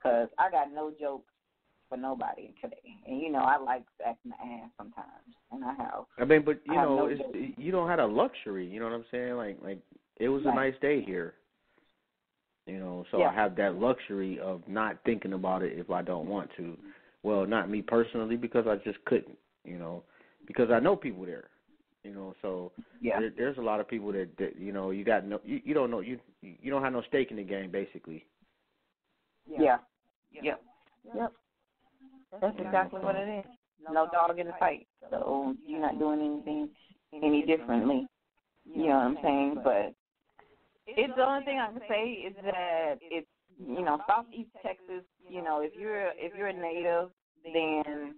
because I got no jokes for nobody today. And, you know, I like acting the ass sometimes, and I have. I mean, but, you I have know, no jokes. you don't have a luxury, you know what I'm saying? Like it was a nice day here, you know, so I have that luxury of not thinking about it if I don't want to. Well, not me personally, because I just couldn't, you know, because I know people there, you know, so there's a lot of people that you know, you got no, you don't know, you don't have no stake in the game, basically. Yep. That's exactly what it is. No dog in the fight. So you're not doing anything any differently. You know what I'm saying? But it's the only thing I can say is that it's, you know, Southeast Texas, you know, if you're a native, then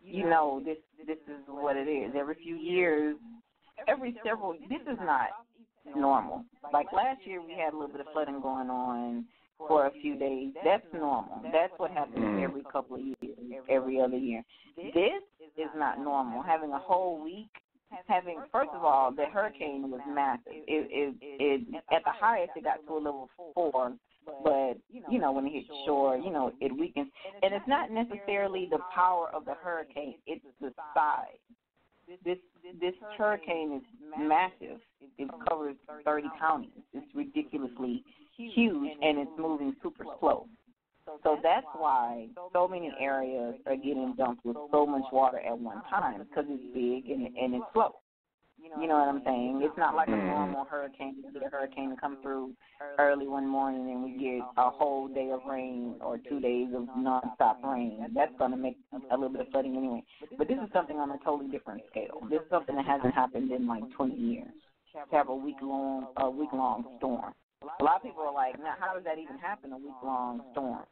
you know this is what it is. Every few years, this is not normal. Like last year we had a little bit of flooding going on for a few days. That's normal. That's what happens every couple of years, every other year. This is not normal. Having a whole week, first of all, the hurricane was massive. It at the highest it got to a level 4, but you know when it hit shore, you know it weakens. And it's not necessarily the power of the hurricane; it's the size. This hurricane is massive. It covers 30 counties. It's ridiculously huge, and it's moving super slow. So that's why so many areas are getting dumped with so much water at one time, because it's big and it's slow. You know what I'm saying? It's not like a normal hurricane. You get a hurricane to come through early one morning and we get a whole day of rain or 2 days of nonstop rain. That's going to make a little bit of flooding anyway. But this is something on a totally different scale. This is something that hasn't happened in like 20 years. To have a week-long storm. A lot of people are like, now how does that even happen, a week-long storm?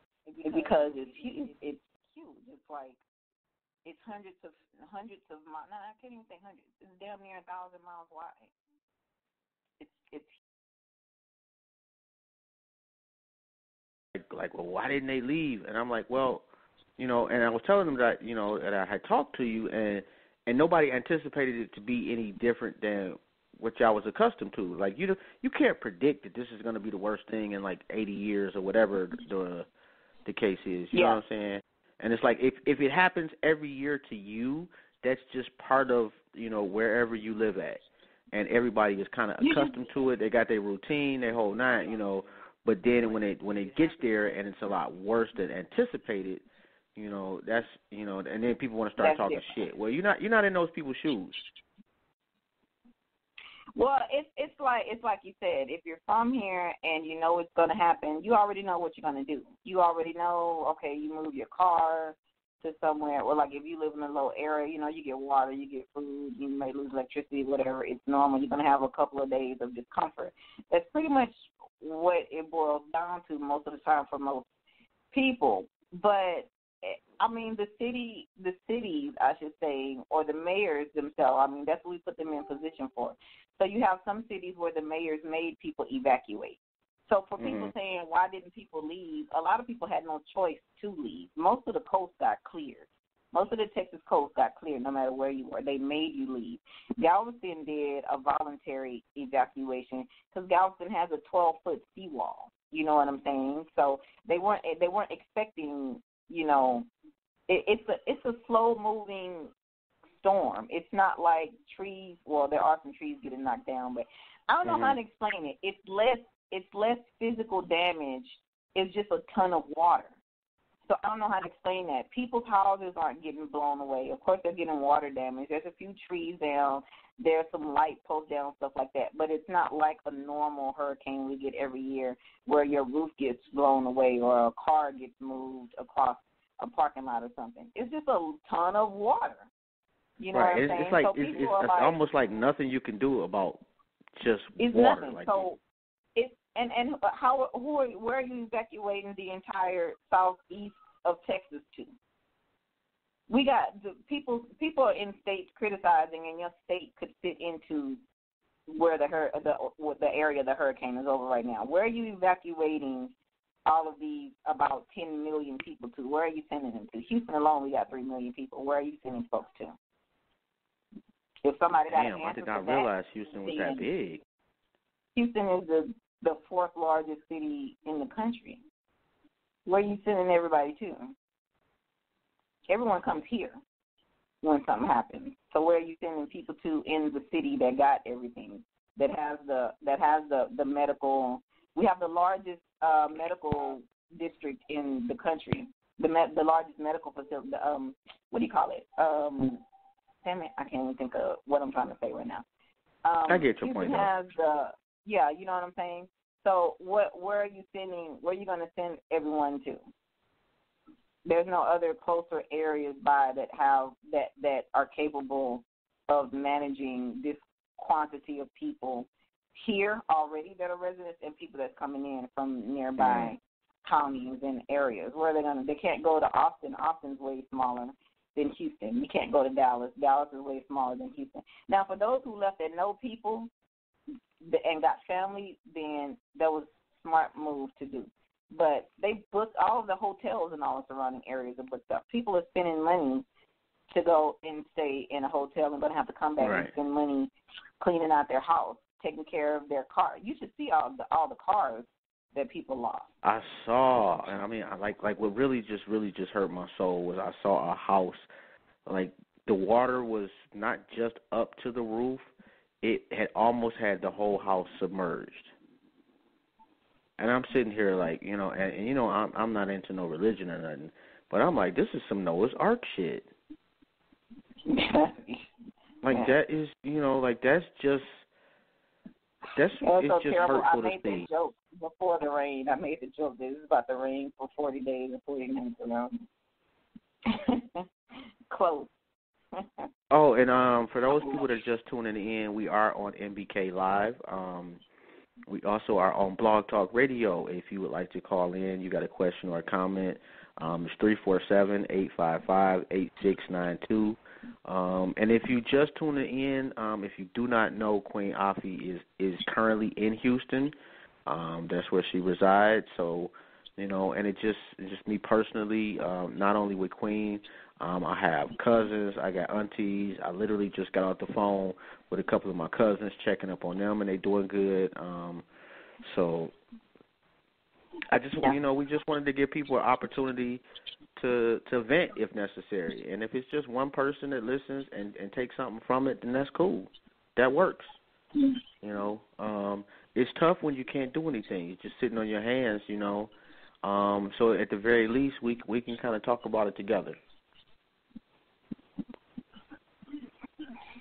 Because it's huge. It's like, it's hundreds of miles. No, I can't even say hundreds. It's damn near 1,000 miles wide. It's like, well, why didn't they leave? And I'm like, well, you know, and I was telling them that, you know, that I had talked to you, and nobody anticipated it to be any different than what y'all was accustomed to. Like, you can't predict that this is going to be the worst thing in like 80 years or whatever the case is. You know what I'm saying? And it's like, if it happens every year to you, that's just part of, you know, wherever you live at. And everybody is kind of accustomed to it. They got their routine, their whole nine, you know. But then when it gets there and it's a lot worse than anticipated, you know, that's, you know, and then people want to start talking shit. Well, you're not in those people's shoes. Well, it's like you said, if you're from here and you know it's going to happen, you already know what you're going to do. You already know, okay, you move your car to somewhere, or like if you live in a low area, you know, you get water, you get food, you may lose electricity, whatever. It's normal. You're going to have a couple of days of discomfort. That's pretty much what it boils down to most of the time for most people. But I mean, the cities, I should say, or the mayors themselves, I mean, that's what we put them in position for. So you have some cities where the mayors made people evacuate. So for people saying, why didn't people leave, a lot of people had no choice to leave. Most of the coast got cleared. Most of the Texas coast got cleared no matter where you were. They made you leave. Galveston did a voluntary evacuation because Galveston has a 12-foot seawall. You know what I'm saying? So they weren't expecting, you know, it's a slow-moving storm. It's not like trees. Well, there are some trees getting knocked down, but I don't know how to explain it. It's less physical damage. It's just a ton of water. So I don't know how to explain that. People's houses aren't getting blown away. Of course, they're getting water damage. There's a few trees down. There's some light posts down, stuff like that. But it's not like a normal hurricane we get every year where your roof gets blown away or a car gets moved across a parking lot or something. It's just a ton of water. You know what I'm saying? It's like, so it's like, almost like nothing you can do about just it's water. Nothing. Like so it's where are you evacuating the entire southeast of Texas to? We got the people in states criticizing, and your state could fit into where the area the hurricane is over right now. Where are you evacuating all of these about 10 million people to? Where are you sending them to? Houston alone, we got 3 million people. Where are you sending folks to? If somebody got an answer I did not for realize Houston was that big. Houston is the fourth largest city in the country. where are you sending everybody to? Everyone comes here when something happens. So where are you sending people to in the city that got everything, that has the medical? We have the largest medical district in the country, the largest medical facility. What do you call it? Damn it, I can't even think of what I'm trying to say right now. I get your point. Yeah, you know what I'm saying. So where are you sending? Where are you going to send everyone to? There's no other closer areas by that are capable of managing this quantity of people here already that are residents and people that's coming in from nearby counties and areas. Where are they going to? They can't go to Austin. Austin's way smaller than Houston. You can't go to Dallas. Dallas is way smaller than Houston. Now, for those who left that know people and got family, then that was a smart move to do. But they booked all of the hotels in all the surrounding areas are booked up. People are spending money to go and stay in a hotel and going to have to come back and spend money cleaning out their house, taking care of their car. You should see all the cars that people lost. I saw, and I mean, what really just hurt my soul was I saw a house, like the water was not just up to the roof, it had almost had the whole house submerged. And I'm sitting here like, you know, and you know, I'm not into no religion or nothing, but I'm like, this is some Noah's Ark shit. Like that is, you know, like it's just terrible. hurtful to see. I made the joke before the rain. I made the joke that it's about to rain for 40 days and 40 nights around. Close. Oh, and for those people that are just tuning in, we are on NBK Live. We also are on Blog Talk Radio. If you would like to call in, you got a question or a comment, it's 347-855-8692. And if you just tuning in, if you do not know, Queen Afi is currently in Houston. That's where she resides. So, you know, and it's just me personally, not only with Queen, I have cousins, I got aunties. I literally just got off the phone with a couple of my cousins, checking up on them, and they doing good. So I just, you know, we just wanted to give people an opportunity to vent if necessary. And if it's just one person that listens and takes something from it, then that's cool. That works. You know, it's tough when you can't do anything. You're just sitting on your hands, you know. So at the very least, we can kind of talk about it together.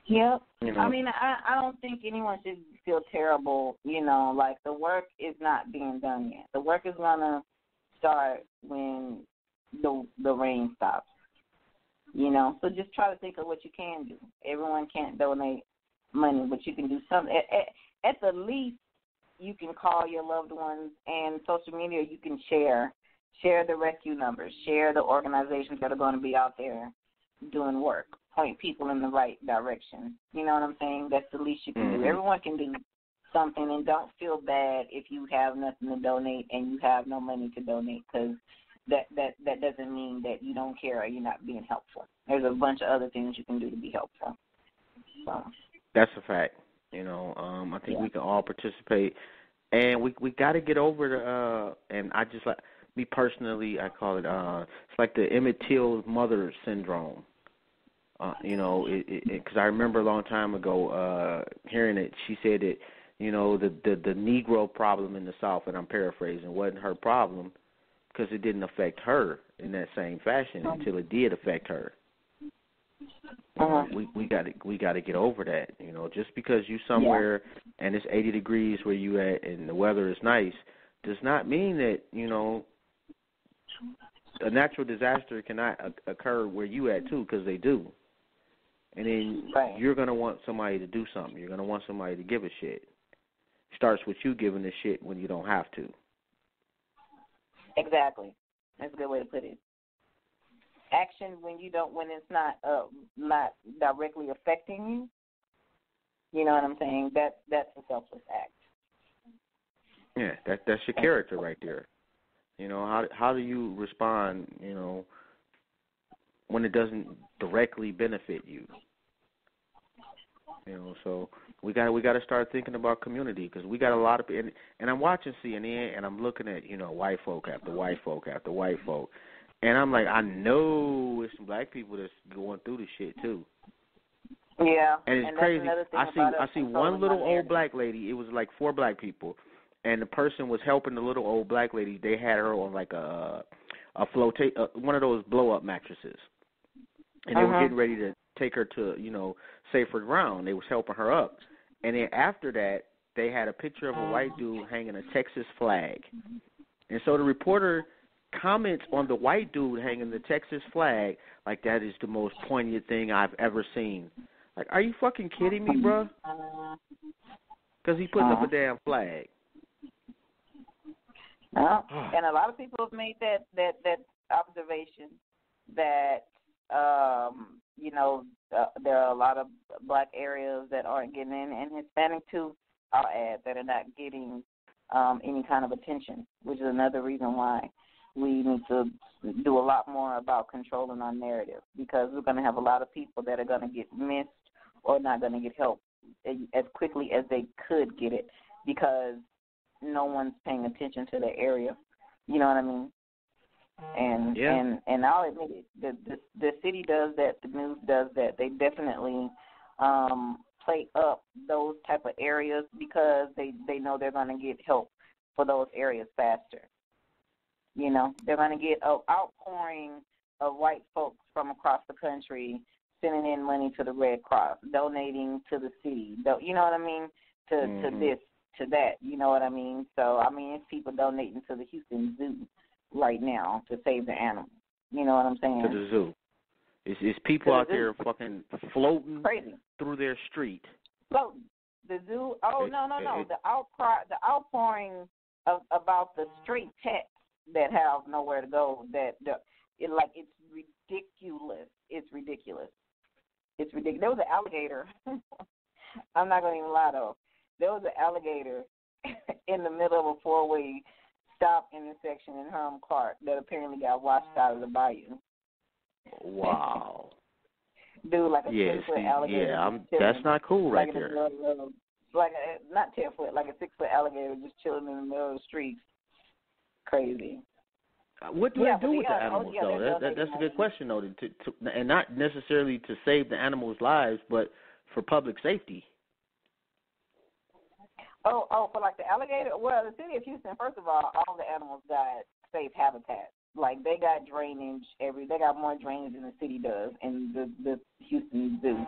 Yep. You know? I mean, I don't think anyone should feel terrible, you know, like the work is not being done yet. The work is going to start when the rain stops, you know. So just try to think of what you can do. Everyone can't donate money, but you can do something. At the least, you can call your loved ones, and social media you can share the rescue numbers, share the organizations that are going to be out there doing work, point people in the right direction. You know what I'm saying? That's the least you can do. Everyone can do something, and don't feel bad if you have nothing to donate and you have no money to donate, because that doesn't mean that you don't care or you're not being helpful. There's a bunch of other things you can do to be helpful. So. That's a fact. You know, I think we can all participate, and we got to get over the. And I just like me personally, I call it. It's like the Emmett Till mother syndrome. You know, because I remember a long time ago hearing it. She said that, you know, the Negro problem in the South, and I'm paraphrasing, wasn't her problem because it didn't affect her in that same fashion until it did affect her. We got to get over that. You know, just because you somewhere and it's 80 degrees where you at and the weather is nice does not mean that, you know, a natural disaster cannot occur where you at too, because they do. And then you're going to want somebody to do something. You're going to want somebody to give a shit. Starts with you giving a shit when you don't have to. Exactly. That's a good way to put it. Action when it's not directly affecting you. You know what I'm saying? That's a selfless act. Yeah, that's your character right there. You know, how do you respond, you know, when it doesn't directly benefit you? You know, so we got to start thinking about community, because we got a lot of, and I'm watching CNN and I'm looking at, you know, white folk after white folk after white folk, and I'm like, I know it's some black people that's going through this shit too. Yeah, and it's crazy. I see one little old black lady. It was like 4 black people, and the person was helping the little old black lady. They had her on like a one of those blow up mattresses, and they were getting ready to take her to, you know, safer ground. They was helping her up, and then after that, they had a picture of a white dude hanging a Texas flag, and so the reporter comments on the white dude hanging the Texas flag like that is the most poignant thing I've ever seen. Like, are you fucking kidding me, bro? Because he putting up a damn flag. And a lot of people have made that observation that, you know, there are a lot of black areas that aren't getting in, and Hispanic too, I'll add, that are not getting any kind of attention, which is another reason why we need to do a lot more about controlling our narrative, because we're going to have a lot of people that are going to get missed or not going to get help as quickly as they could get it, because no one's paying attention to their area. You know what I mean? And I'll admit it, the city does that, the news does that. They definitely play up those type of areas because they know they're going to get help for those areas faster. You know, they're going to get an outpouring of white folks from across the country sending in money to the Red Cross, donating to the city. You know what I mean? To this, to that. You know what I mean? So, I mean, it's people donating to the Houston Zoo right now to save the animals. You know what I'm saying? To the zoo. It's people out there fucking floating through their street. Floating. The zoo. Oh, no. The outpouring about the street pets that have nowhere to go. It's ridiculous. It's ridiculous. It's ridiculous. There was an alligator. I'm not going to even lie, though. There was an alligator in the middle of a 4-way stop intersection in Herm Clark that apparently got washed out of the bayou. Wow. Dude, like a 10-foot alligator. Yeah, that's not cool right there. Not 10-foot, like a 6-foot alligator just chilling in the middle of the street. Crazy. What do they do with the animals, though? That's a good question, though, and not necessarily to save the animals' lives, but for public safety. Oh, for like the alligator? Well, the city of Houston, first of all the animals got safe habitat. Like, they got drainage they got more drainage than the city does in the Houston Zoo.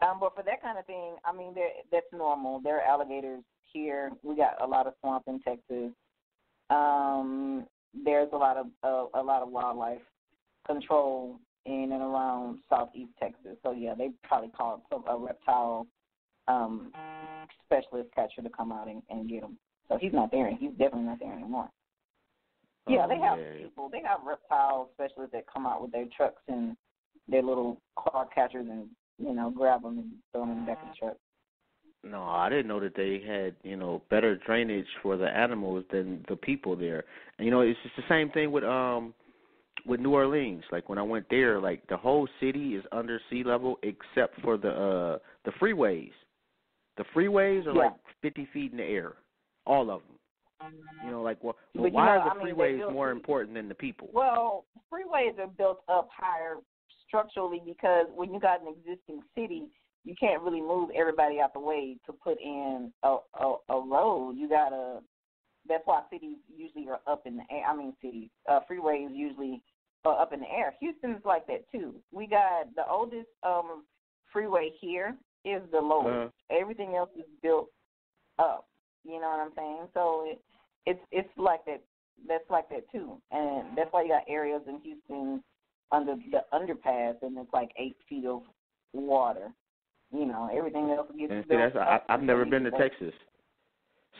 But for that kind of thing, I mean, that's normal. There are alligators here. We got a lot of swamp in Texas. There's a lot of wildlife control in and around southeast Texas. So yeah, they probably called a reptile specialist catcher to come out and get him. So he's not there. He's definitely not there anymore. Yeah, they have people. They have reptile specialists that come out with their trucks and their little car catchers and, you know, grab them and throw them in the back of the truck. No, I didn't know that they had, you know, better drainage for the animals than the people there. And, you know, it's just the same thing with New Orleans. Like, when I went there, like, the whole city is under sea level except for the freeways. The freeways are like 50 feet in the air, all of them. You know, like, well why are the freeways more important than the people? Well, freeways are built up higher structurally because when you got an existing city, you can't really move everybody out the way to put in a road. You gotta. That's why cities usually are up in the air. Freeways usually are up in the air. Houston's like that too. We got the oldest freeway here is the lowest. Everything else is built up. You know what I'm saying? So it's like that. That's like that too, and that's why you got areas in Houston under the underpass, and it's like 8 feet of water. You know, everything else gets built up. I've never been to Texas.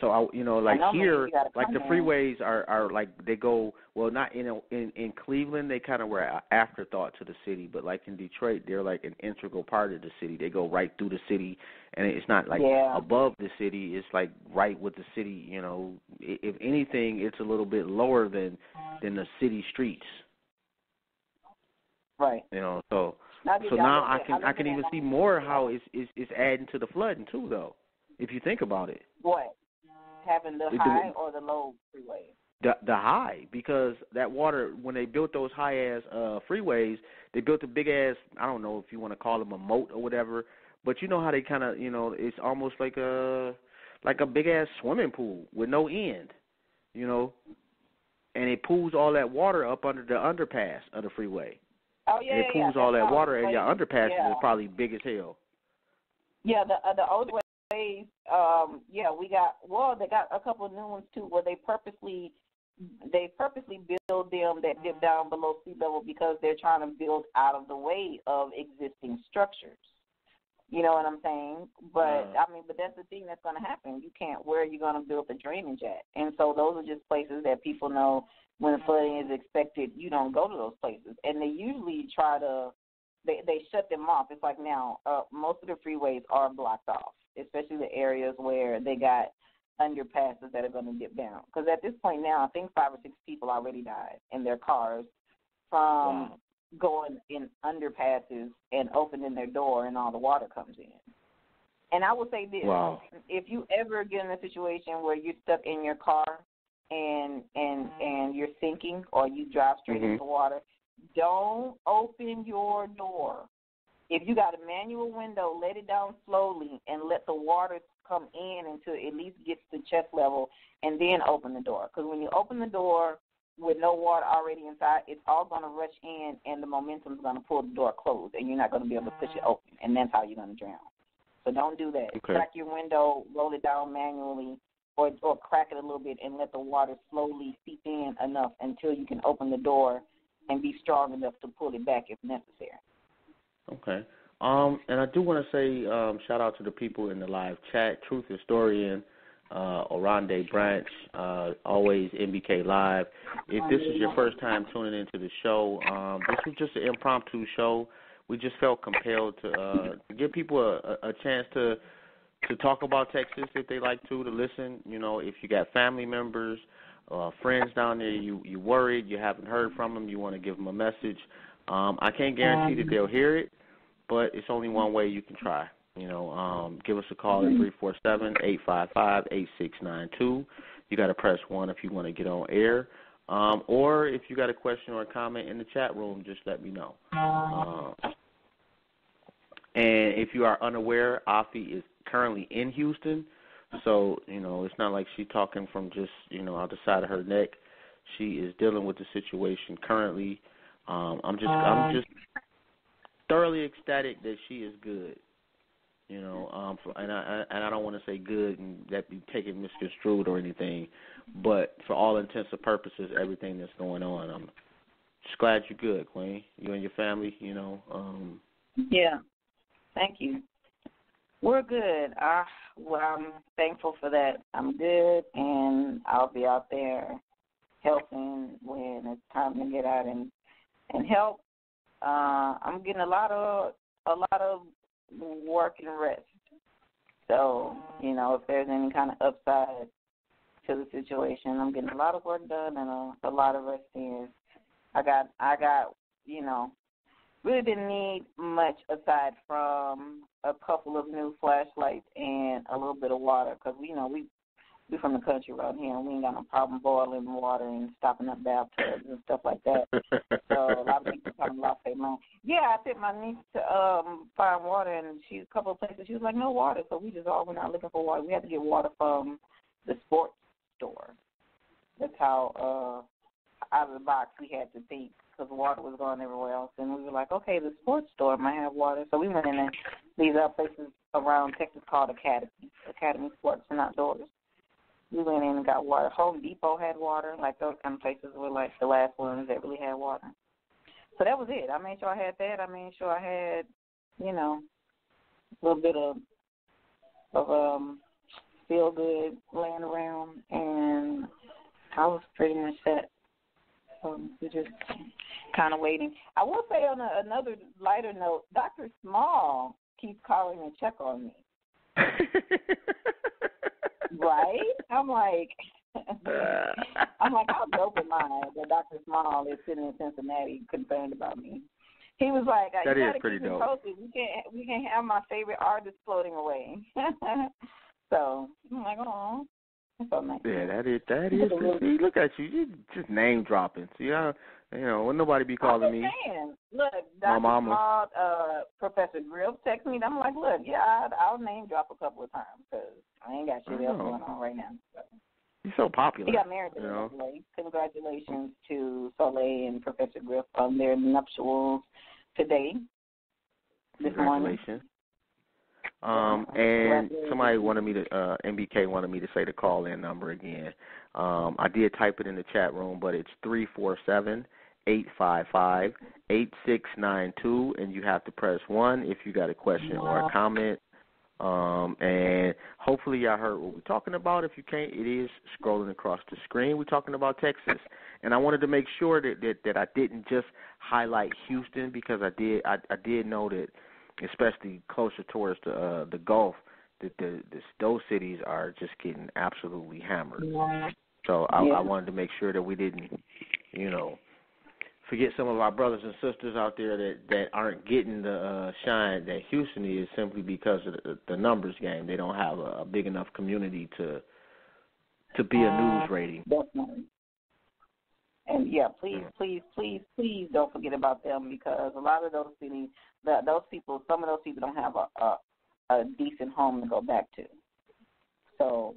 So, here, like the freeways are like they go, well, not in Cleveland, they kind of were an afterthought to the city, but like in Detroit, they're like an integral part of the city. They go right through the city, and it's not like above the city. It's like right with the city, you know. If anything, it's a little bit lower than the city streets. Right. You know, so So now I can even see more how it's adding to the flooding too, though, if you think about it. What? Having the high or the low freeway? The high, because that water, when they built those high-ass freeways, they built a big-ass, I don't know if you want to call them a moat or whatever, but you know how they kind of, it's almost like a big-ass swimming pool with no end, and it pools all that water up under the underpass of the freeway. Oh, yeah, and it pools all that water, and your underpasses is probably big as hell. Yeah, the old ways, they got a couple of new ones, too, where they purposely build them that dip down below sea level because they're trying to build out of the way of existing structures. You know what I'm saying? But but that's the thing that's going to happen. Where are you going to build the drainage at? And so those are just places that people know when flooding is expected. You don't go to those places, and they usually they shut them off. It's like now most of the freeways are blocked off, especially the areas where they got underpasses that are going to dip down. Because at this point now, I think 5 or 6 people already died in their cars from going in underpasses and opening their door and all the water comes in. And I will say this, if you ever get in a situation where you're stuck in your car and you're sinking or you drive straight into water, don't open your door. If you got a manual window, let it down slowly and let the water come in until it at least gets to chest level, and then open the door. Because when you open the door with no water already inside, it's all going to rush in, and the momentum is going to pull the door closed, and you're not going to be able to push it open, and that's how you're going to drown. So don't do that. Okay. Crack your window, roll it down manually, or crack it a little bit and let the water slowly seep in enough until you can open the door and be strong enough to pull it back if necessary. Okay. And I do want to say shout out to the people in the live chat, Truth Historian, Orande Branch, always NBK Live. If this is your first time tuning into the show, this was just an impromptu show. We just felt compelled to give people a chance to talk about Texas if they like to listen. If you got family members, friends down there, you worried, you haven't heard from them, you want to give them a message. I can't guarantee that they'll hear it, but it's only one way you can try. Give us a call at 347-855-8692. You got to press 1 if you want to get on air. Or if you got a question or a comment in the chat room, just let me know. And if you are unaware, Afi is currently in Houston. So, it's not like she's talking from just, out the side of her neck. She is dealing with the situation currently. I'm just thoroughly ecstatic that she is good, and I don't want to say good and that be taken misconstrued or anything, but for all intents and purposes, everything that's going on, I'm just glad you're good, Queen. You and your family, Yeah, thank you. We're good. I'm thankful for that. I'm good, and I'll be out there helping when it's time to get out and help. I'm getting a lot of work and rest. So, if there's any kind of upside to the situation, I'm getting a lot of work done and a lot of rest in. I got really didn't need much aside from a couple of new flashlights and a little bit of water because we from the country around here and we ain't got no problem boiling water and stopping up bathtubs and stuff like that. So a lot of people kind of lost their mind. Yeah, I sent my niece to find water and a couple of places she was like, no water. So we just all went out looking for water. We had to get water from the sports store. That's how out of the box we had to think because water was going everywhere else. And we were like, okay, the sports store might have water. So we went in and these are places around Texas called Academy Sports and Outdoors. We went in and got water. Home Depot had water. Like those kind of places were like the last ones that really had water. So that was it. I made sure I had that. I made sure I had, a little bit of feel good laying around, and I was pretty much set. So we're just kind of waiting. I will say on another lighter note, Dr. Small keeps calling and check on me. Right? I'm like, how dope am I that Dr. Small is sitting in Cincinnati concerned about me? He was like, that "You is gotta pretty keep me dope. posted. We can't have my favorite artist floating away." So I'm like, "Oh, that's so nice." Yeah, that is. See, look at you. You just name dropping. See, when nobody be calling me. Saying, look, My Dr. mama. Small, Professor Griff text me. And I'm like, look, yeah, I'll name drop a couple of times because I ain't got shit else going on right now. So. He's so popular. He got married today. Congratulations to Soleil and Professor Griff on their nuptials today. Congratulations. And somebody wanted me to, NBK wanted me to say the call-in number again. I did type it in the chat room, but it's 347-855-8692, and you have to press 1 if you got a question or a comment. And hopefully y'all heard what we're talking about. If you can't, it is scrolling across the screen. We're talking about Texas. And I wanted to make sure that I didn't just highlight Houston, because I did know that, especially closer towards the Gulf, that those cities are just getting absolutely hammered. So I wanted to make sure that we didn't, forget some of our brothers and sisters out there that aren't getting the shine that Houston is, simply because of the numbers game. They don't have a big enough community to be a news rating. Definitely. And please don't forget about them, because a lot of those cities, some of those people don't have a decent home to go back to. So,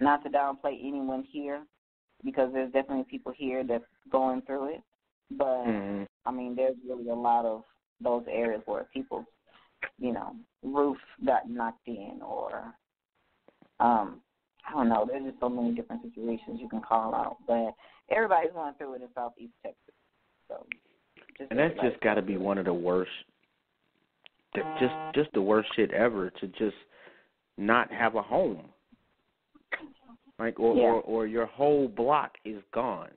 not to downplay anyone here, because there's definitely people here that's going through it. But, I mean, there's really a lot of those areas where people's, roof got knocked in, or, I don't know, there's just so many different situations you can call out. But everybody's going through it in Southeast Texas. So, and that's just got to be one of the worst, just the worst shit ever, to just not have a home. Like, or your whole block is gone.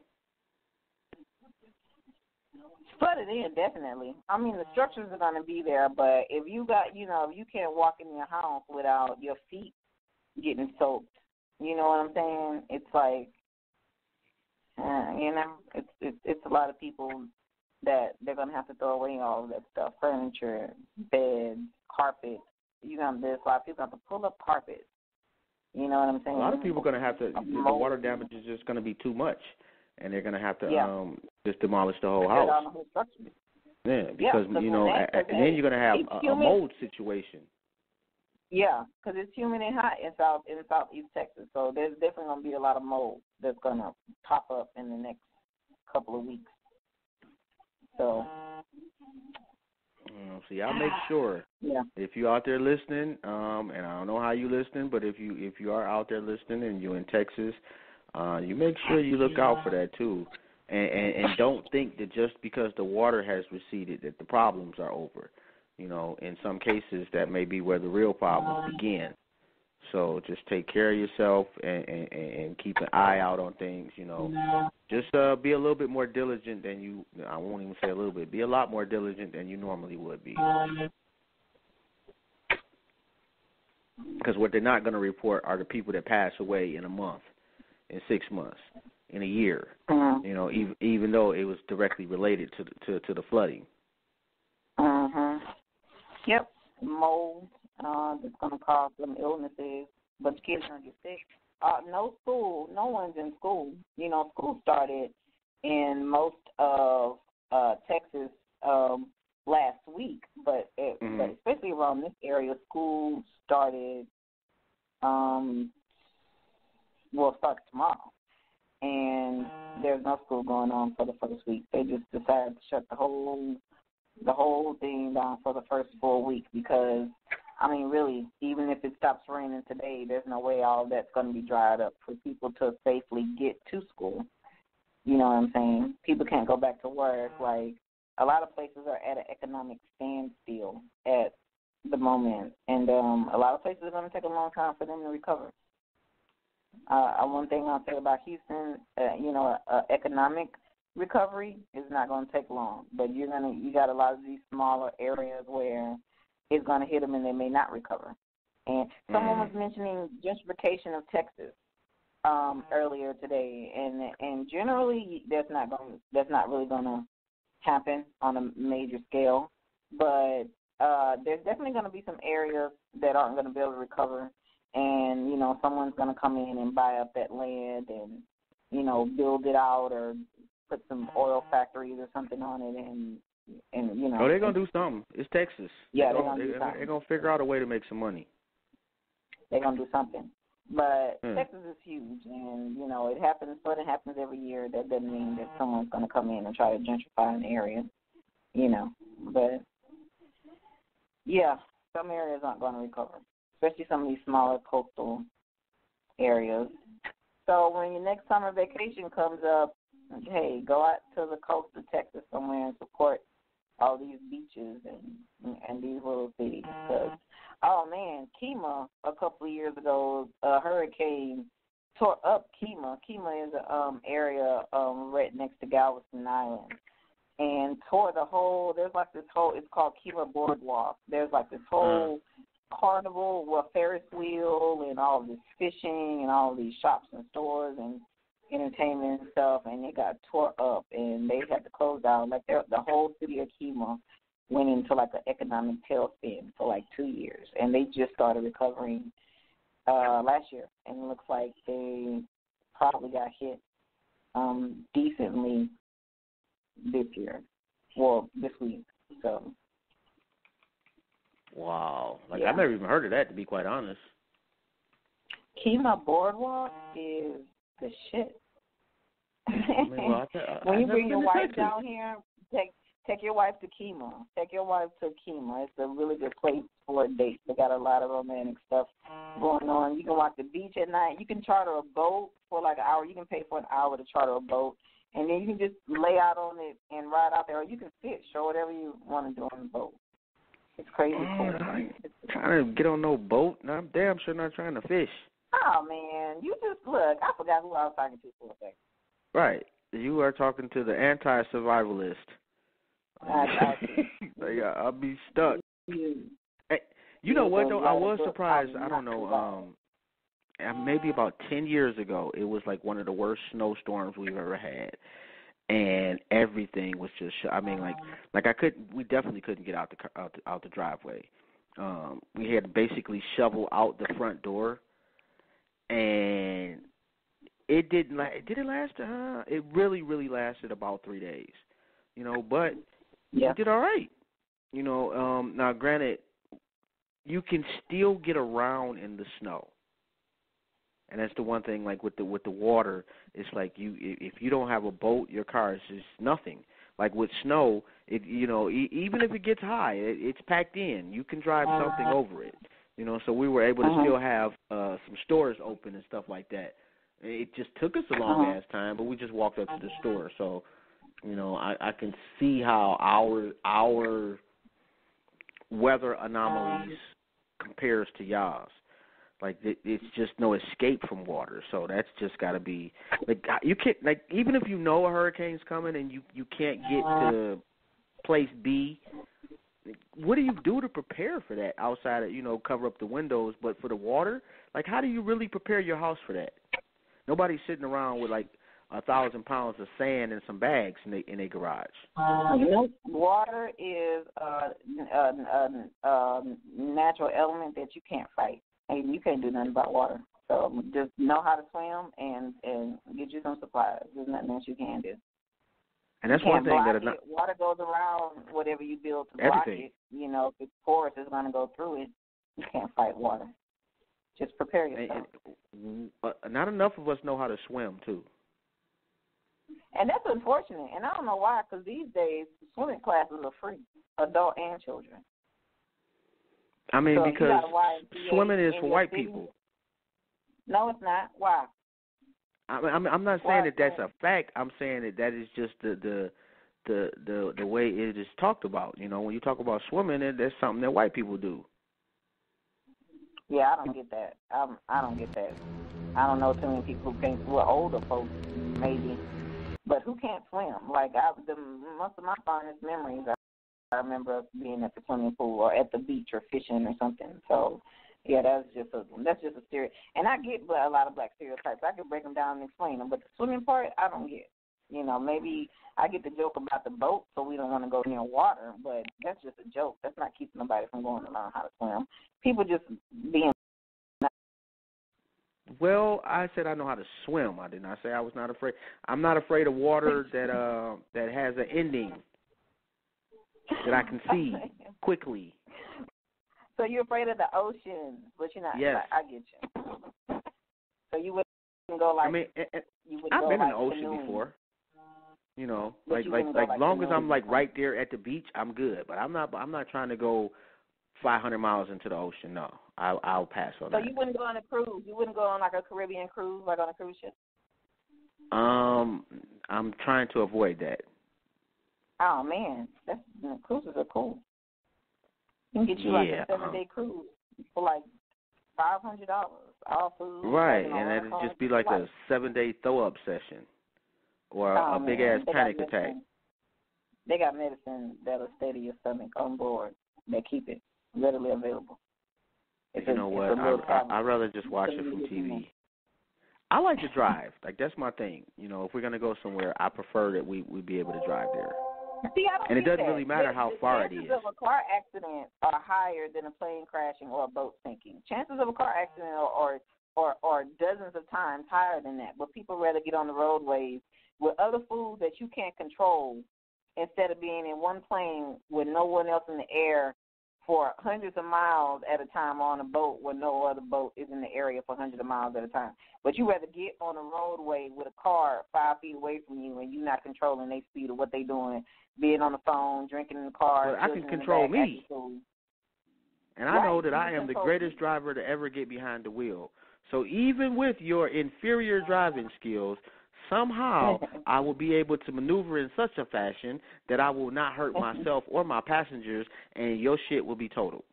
Flooded in, definitely. I mean, the structures are going to be there, but if you got, if you can't walk in your house without your feet getting soaked, you know what I'm saying? It's like, it's a lot of people that they're going to have to throw away all of that stuff: furniture, beds, carpet. There's a lot of people have to pull up carpets. You know what I'm saying? A lot of people are going to have to, the water damage is just going to be too much, and they're going to have to just demolish the whole house. Yeah, because, and then you're going to have a mold situation. Yeah, because it's humid and hot in Southeast Texas, so there's definitely going to be a lot of mold that's going to pop up in the next couple of weeks. So, so y'all make sure, if you're out there listening, and I don't know how you listening, but if you are out there listening and you're in Texas, you make sure you look out for that too, and don't think that just because the water has receded that the problems are over. In some cases that may be where the real problems begin. So just take care of yourself and keep an eye out on things. Just be a little bit more diligent than you. I won't even say a little bit. Be a lot more diligent than you normally would be. Because what they're not going to report are the people that pass away in a month, in 6 months, in a year. Even though it was directly related to the flooding. Yep, mold that's going to cause some illnesses, but the kids are going to get sick. No one's in school. School started in most of Texas last week, but especially around this area, school started, starts tomorrow. And there's no school going on for the first week. They just decided to shut the whole thing down for the first 4 weeks, because, I mean, really, even if it stops raining today, there's no way all that's going to be dried up for people to safely get to school. You know what I'm saying? People can't go back to work. Like, a lot of places are at an economic standstill at the moment, and a lot of places are going to take a long time for them to recover. One thing I'll say about Houston, economic recovery is not going to take long, but you got a lot of these smaller areas where it's going to hit them and they may not recover. And someone was mentioning gentrification of Texas. earlier today, and generally that's not really gonna happen on a major scale, but there's definitely going to be some areas that aren't going to be able to recover, and someone's going to come in and buy up that land and build it out or put some oil factories or something on it, and Oh, they're gonna do something. It's Texas. Yeah, they're gonna figure out a way to make some money. They're gonna do something. But Texas is huge, and it happens. Flooding happens every year. That doesn't mean that someone's going to come in and try to gentrify an area, But yeah, some areas aren't going to recover, especially some of these smaller coastal areas. So when your next summer vacation comes up, hey, go out to the coast of Texas somewhere and support all these beaches and these little cities. Because, oh, man, Kemah, a couple of years ago, a hurricane tore up Kemah. Kemah is an area right next to Galveston Island, and tore the whole, it's called Kemah Boardwalk. There's like this whole carnival with Ferris wheel and all of this fishing and all of these shops and stores and entertainment and stuff, and it got tore up, and they had to close down. Like the whole city of Kemah went into like an economic tailspin for like 2 years, and they just started recovering last year, and it looks like they probably got hit decently this year, well, this week. So. Wow, I've never even heard of that, to be quite honest. Kemah Boardwalk is the shit. When you bring your wife down here, take your wife to Kemah. Take your wife to Kemah. It's a really good place for a date. They got a lot of romantic stuff going on. You can walk the beach at night. You can charter a boat for like an hour. You can pay for an hour to charter a boat, and then you can just lay out on it and ride out there. Or you can fish or whatever you want to do on the boat. It's crazy cool. I ain't trying to get on no boat, and I'm damn sure not trying to fish. Oh, man, you just look. I forgot who I was talking to for a second. Right. You are talking to the anti-survivalist. I'll be stuck. Hey, you know what, though? I was surprised. I don't know. Maybe about 10 years ago, it was like one of the worst snowstorms we've ever had. And everything was just, we definitely couldn't get out the driveway. We had to basically shovel out the front door. And it didn't. Did it last? It really, really lasted about 3 days. But we did all right. Now, granted, you can still get around in the snow, and that's the one thing. Like with the water, it's like if you don't have a boat, your car is just nothing. Like with snow, even if it gets high, it's packed in. You can drive something over it. So we were able to still have some stores open and stuff like that. It just took us a long-ass time, but we just walked up to the store. So, I can see how our weather anomalies compares to y'all's. Like, it's just no escape from water. So that's just got to be, like, you can't, like, even if you know a hurricane's coming and you can't get to place B, what do you do to prepare for that outside of, cover up the windows? But for the water, like, how do you really prepare your house for that? Nobody's sitting around with, like, 1,000 pounds of sand and some bags in their garage. Water is a natural element that you can't fight. And you can't do nothing about water. So just know how to swim and get you some supplies. There's nothing else you can do. And that's one thing that water goes around whatever you build to block it. If it's porous, it's going to go through it. You can't fight water. Just prepare yourself. Not enough of us know how to swim, too. And that's unfortunate. And I don't know why, because these days swimming classes are free, adult and children. I mean, because swimming is for white people. No, it's not. Why? I'm not saying that that's a fact. I'm saying that is just the way it is talked about. When you talk about swimming, that's something that white people do. Yeah, I don't get that. I don't get that. I don't know too many people who can't. Well, older folks maybe, but who can't swim? Like most of my fondest memories, I remember us being at the swimming pool or at the beach or fishing or something. So Yeah, that's just a stereo. And I get a lot of black stereotypes. I can break them down and explain them, but the swimming part, I don't get. You know, maybe I get the joke about the boat, so we don't want to go near water, but that's just a joke. That's not keeping nobody from going to learn how to swim. People just being. Well, I said I know how to swim. I did not say I was not afraid. I'm not afraid of water that has an ending that I can see quickly. So you're afraid of the ocean, but you're not. Yes. I get you. So you wouldn't go like. I mean, you wouldn't I've go been like in the ocean canoeing. before. You know, But like long as I'm like canoeing. right there at the beach, I'm good. But I'm not trying to go 500 miles into the ocean. No, I'll pass on that. So you wouldn't go on a cruise. You wouldn't go on like a Caribbean cruise, like on a cruise ship. I'm trying to avoid that. Oh man, cruises are cool. You can get you like a 7-day cruise for like $500, all food. Right, and it'd just be like a 7-day throw-up session or a big-ass panic attack. They got medicine that'll steady your stomach on board. They keep it readily available. You know what? I'd rather just watch it from TV. I like to drive. Like, that's my thing. You know, if we're going to go somewhere, I prefer that we be able to drive there. See, I don't and it doesn't that. really matter how far it is. Chances of a car accident are higher than a plane crashing or a boat sinking. Chances of a car accident are dozens of times higher than that. But people rather get on the roadways with other foods that you can't control instead of being in one plane with no one else in the air for hundreds of miles at a time on a boat where no other boat is in the area for hundreds of miles at a time. But you rather get on a roadway with a car 5 feet away from you and you're not controlling their speed or what they're doing, being on the phone, drinking in the car. Well, I can control me. And I know that I am the greatest driver to ever get behind the wheel. So even with your inferior driving skills, somehow I will be able to maneuver in such a fashion that I will not hurt myself or my passengers, and your shit will be totaled.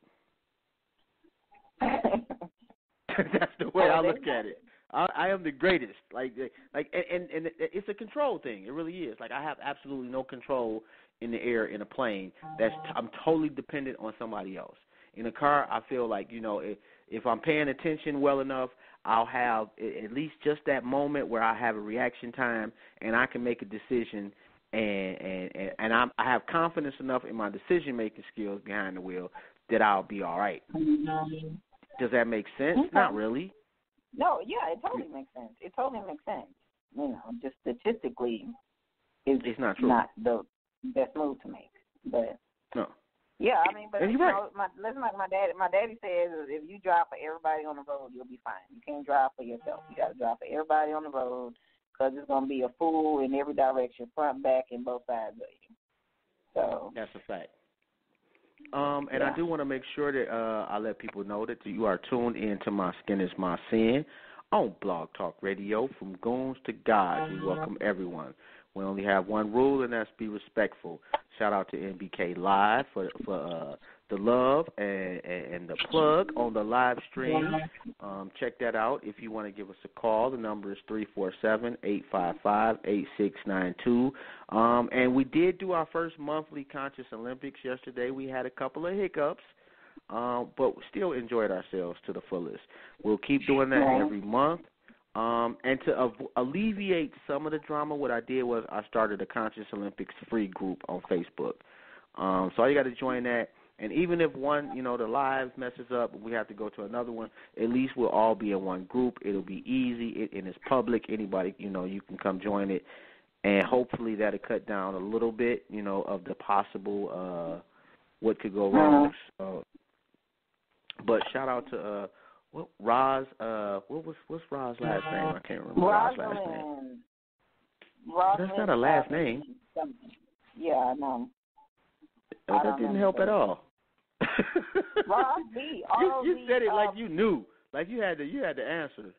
That's the way I look at it. I am the greatest. And it's a control thing. It really is. Like, I have absolutely no control in the air in a plane. I'm totally dependent on somebody else. In a car, I feel like, you know, if I'm paying attention well enough, I'll have at least just that moment where I have a reaction time and I can make a decision, and I have confidence enough in my decision-making skills behind the wheel that I'll be all right. Does that make sense? Okay. Not really. No, yeah, it totally makes sense. It totally makes sense. You know, just statistically, it's not true. Not the best move to make. But no. Yeah, I mean, but you know, listen, like my daddy says, if you drive for everybody on the road, you'll be fine. You can't drive for yourself. You got to drive for everybody on the road because it's going to be a fool in every direction, front, back, and both sides of you. So that's a fact. And I do want to make sure that I let people know that you are tuned in to My Skin is My Sin on Blog Talk Radio. From Goons to Gods, we welcome everyone. We only have one rule, and that's be respectful. Shout out to NBK Live for the love and the plug on the live stream. Check that out. If you want to give us a call, the number is 347-855-8692. And we did do our first monthly Conscious Olympics yesterday. We had a couple of hiccups, but we still enjoyed ourselves to the fullest. We'll keep doing that every month. And to alleviate some of the drama, what I did was I started a Conscious Olympics free group on Facebook. So all you got to join that. And even if one, you know, the live messes up and we have to go to another one, at least we'll all be in one group. It'll be easy, and it's public. Anybody, you know, you can come join it. And hopefully that'll cut down a little bit, you know, of the possible what could go wrong. But shout out to Roz, what's Roz's last name? I can't remember Roz's last name. That's not a last name. Yeah, I know. That didn't help at all. Roz B. You said it like you knew, like you had to answer.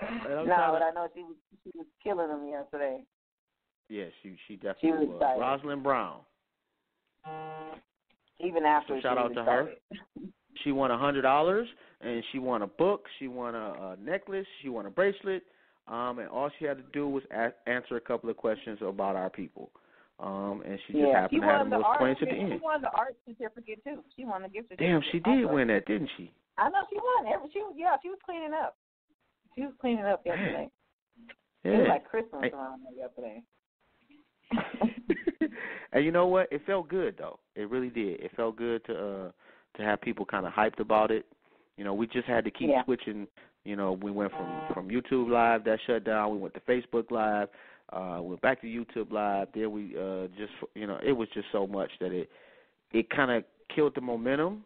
But I know she was killing him yesterday. Yeah, she definitely was. Rosalind Brown. Even after shout out to her. She won $100, and she won a book. She won a necklace. She won a bracelet, and all she had to do was answer a couple of questions about our people. and she just happened to have the most points at the end. She won the art certificate too. She won the gift certificate. Damn, she did win that, didn't she? I know she won. She was cleaning up. She was cleaning up yesterday. Yeah. It was like Christmas around there yesterday. And you know what? It felt good though. It really did. It felt good to have people kind of hyped about it. You know, we just had to keep switching. You know, we went from YouTube Live, that shut down. We went to Facebook Live. Went back to YouTube Live. Then we just, you know, it was just so much that it kind of killed the momentum.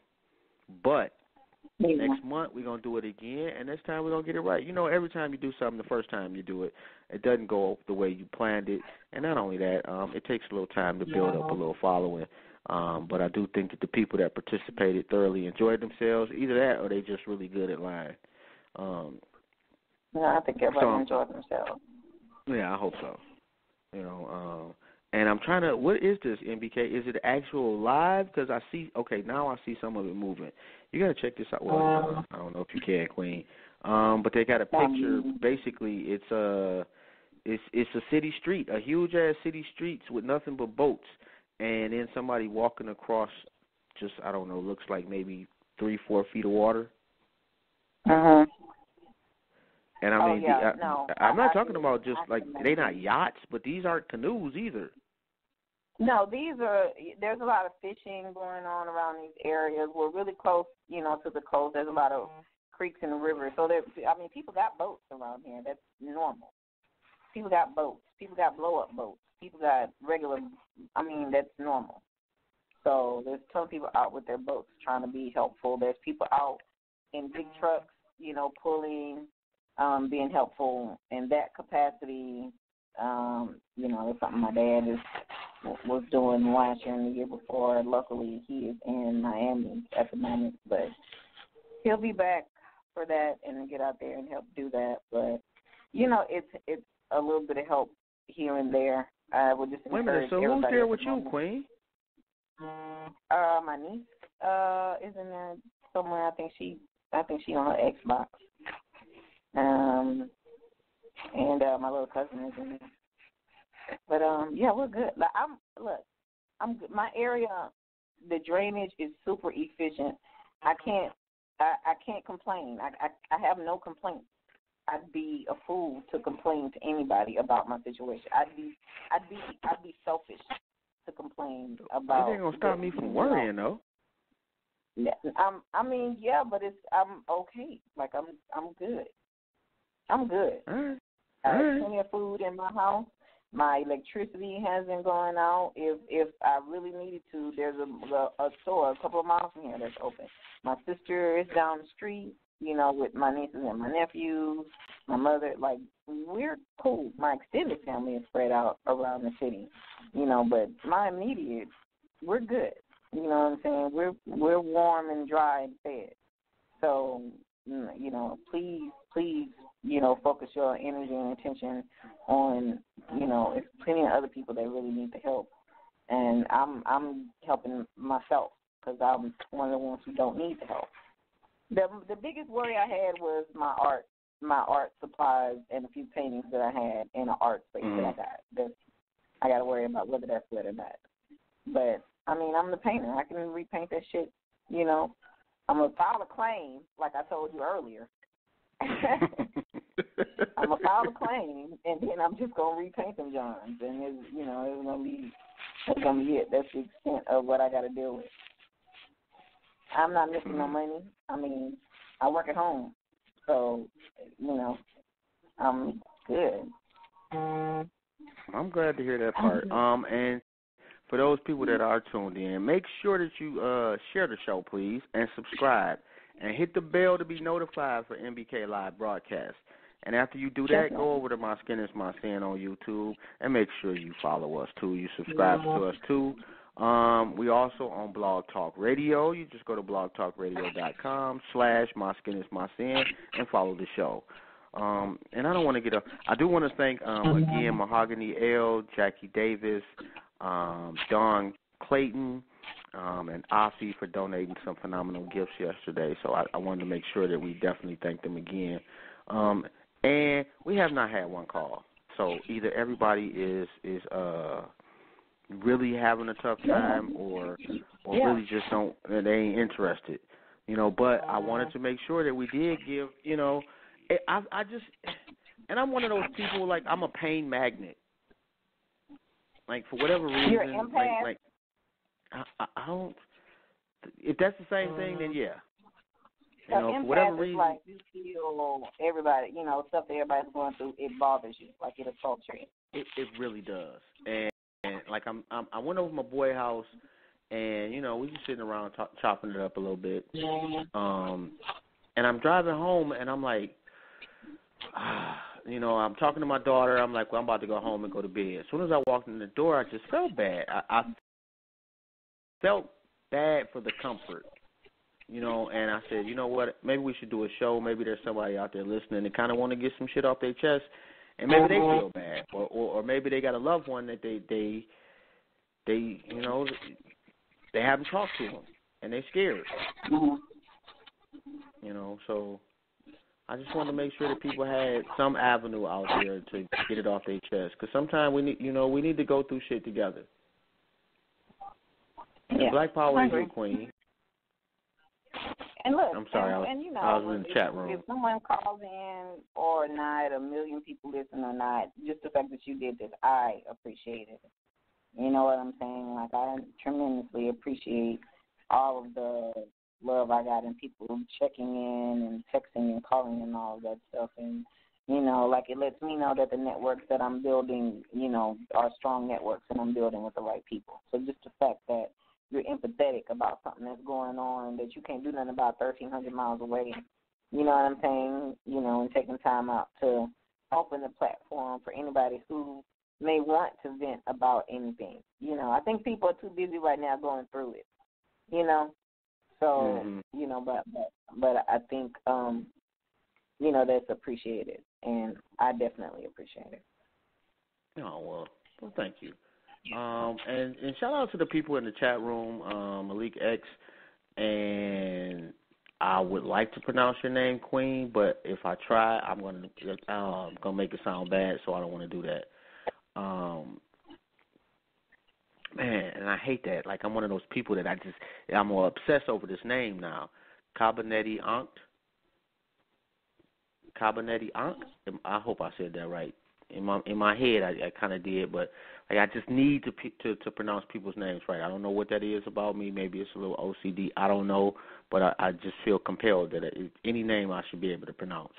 But next month we're going to do it again, and this time we're going to get it right. You know, every time you do something, the first time you do it, it doesn't go the way you planned it. And not only that, it takes a little time to build up a little following. But I do think that the people that participated thoroughly enjoyed themselves, either that or they just really good at lying. I think everybody enjoyed themselves. Yeah, I hope so. You know, and I'm trying to, what is this, NBK? Is it actual live? Because I see, okay, now I see some of it moving. You got to check this out. Well, I don't know if you can, Queen. But they got a picture. Basically, it's a city street, a huge-ass city streets with nothing but boats. And then somebody walking across just, I don't know, looks like maybe 3-4 feet of water. Uh-huh. And I mean, I'm not talking about just like, they're not yachts, but these aren't canoes either. No, there's a lot of fishing going on around these areas. We're really close, you know, to the coast. There's a lot of creeks and rivers. So, people got boats around here. That's normal. People got boats. People got blow-up boats. People got regular, that's normal. So there's a ton of people out with their boats trying to be helpful. There's people out in big trucks, you know, pulling, being helpful in that capacity. You know, it's something my dad was doing last year and the year before. Luckily, he is in Miami at the moment, but he'll be back for that and get out there and help do that. But, you know, it's a little bit of help here and there. I would just encourage everybody. Wait a minute, so who's there with you, Queen? My niece is in there somewhere. I think she on her Xbox. And my little cousin is in there. But yeah, we're good. Like I'm good. My area, the drainage is super efficient. I can't complain. I have no complaints. I'd be a fool to complain to anybody about my situation. I'd be selfish to complain about. It ain't gonna stop me from worrying though. Yeah, but I'm okay. Like I'm good. I'm good. All right. I have plenty of food in my house. My electricity hasn't gone out. If I really needed to, there's a store a couple of miles from here that's open. My sister is down the street, you know, with my nieces and my nephews, my mother. Like, we're cool. My extended family is spread out around the city, you know, but my immediate, we're good. You know what I'm saying? We're warm and dry and fed. So, you know, please, you know, focus your energy and attention on, you know, there's plenty of other people that really need the help. And I'm helping myself because I'm one of the ones who don't need the help. The biggest worry I had was my art supplies and a few paintings that I had in an art space that I got. I got to worry about whether that's good or not. But, I'm the painter. I can repaint that shit, you know. I'm going to file a claim, like I told you earlier. I'm going to file a claim, and then I'm just going to repaint them Johns. And, it's going to be it. That's the extent of what I got to deal with. I'm not missing no money. I work at home. So, you know, I'm good. I'm glad to hear that part. And for those people that are tuned in, make sure that you share the show, please, and subscribe. And hit the bell to be notified for NBK Live broadcast. And after you do that, go over to My Skin Is My Sin on YouTube and make sure you follow us, too. You subscribe to us, too. We also on Blog Talk Radio. You just go to blogtalkradio.com/MySkinIsMySin and follow the show. And I don't want to get up. I do want to thank, again, Mahogany L, Jackie Davis, Dawn Clayton, and Afi for donating some phenomenal gifts yesterday. So I wanted to make sure that we definitely thank them again. And we have not had one call. So either everybody is really having a tough time or really just they ain't interested, but I wanted to make sure that we did give, I just, and I'm one of those people, like, I'm a pain magnet. Like, for whatever reason, you're an empath. like I don't, if that's the same thing, then yeah. For whatever reason. Like, you feel everybody, stuff that everybody's going through, it bothers you, like it assaults you. It really does. And like, I went over to my boy house, and, we just sitting around chopping it up a little bit. And I'm driving home, and I'm like, I'm talking to my daughter. I'm like, well, I'm about to go home and go to bed. As soon as I walked in the door, I just felt bad. I felt bad for the comfort, and I said, you know what, maybe we should do a show. Maybe there's somebody out there listening that kind of want to get some shit off their chest, and maybe they feel bad, or maybe they got a loved one that they haven't talked to them, and they're scared, so I just wanted to make sure that people had some avenue out there to get it off their chest, because sometimes we need to go through shit together. Yeah. Black Power is your queen. And look, I'm sorry, I was in the chat room. If someone calls in or not, a million people listen or not, just the fact that you did this, I appreciate it. You know what I'm saying? Like, I tremendously appreciate all of the love I got and people checking in and texting and calling and all of that stuff. And, like, it lets me know that the networks that I'm building, are strong networks and I'm building with the right people. So just the fact that you're empathetic about something that's going on that you can't do nothing about 1,300 miles away, you know what I'm saying, and taking time out to open the platform for anybody who may want to vent about anything. I think people are too busy right now going through it, so, but I think, that's appreciated, and I definitely appreciate it. Oh, well, thank you. And shout out to the people in the chat room, Malik X, and I would like to pronounce your name, Queen, but if I try, I'm gonna make it sound bad, so I don't want to do that. Man, and I hate that. Like, I'm one of those people that I'm obsessed over this name now, Cabernetti Ankh. I hope I said that right. In my head, I kind of did, but like, I just need to pronounce people's names right. I don't know what that is about me. Maybe it's a little OCD. I don't know, but I just feel compelled that any name I should be able to pronounce.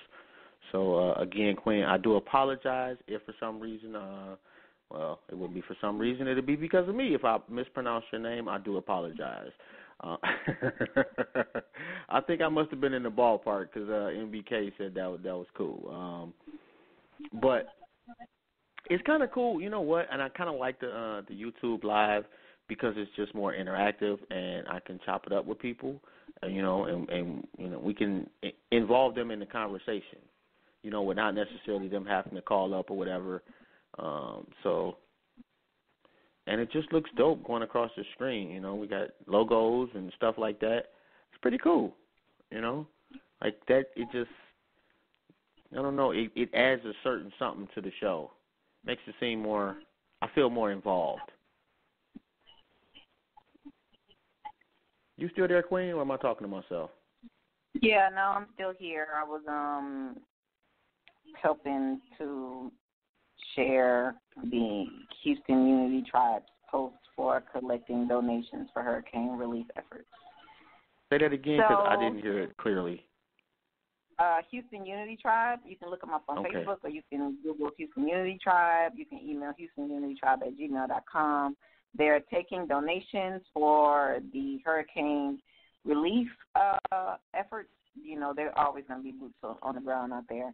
So, again, Queen, I do apologize if for some reason, it wouldn't be for some reason. It'd be because of me. If I mispronounce your name, I do apologize. I think I must have been in the ballpark because NBK said that was cool. But it's kind of cool, you know what? And I kind of like the YouTube live because it's just more interactive, and I can chop it up with people, and we can involve them in the conversation, without necessarily them having to call up or whatever. And it just looks dope going across the screen. We got logos and stuff like that. It's pretty cool, like that. It just, I don't know, it adds a certain something to the show. Makes it seem more, I feel more involved. You still there, Queen, or am I talking to myself? Yeah, no, I'm still here. I was helping to share the Houston Unity Tribe's post for collecting donations for hurricane relief efforts. Say that again, because I didn't hear it clearly. Houston Unity Tribe. You can look them up on Facebook, or you can Google Houston Unity Tribe. You can email HoustonUnityTribe@gmail.com. They're taking donations for the hurricane relief efforts. They're always going to be boots on the ground out there.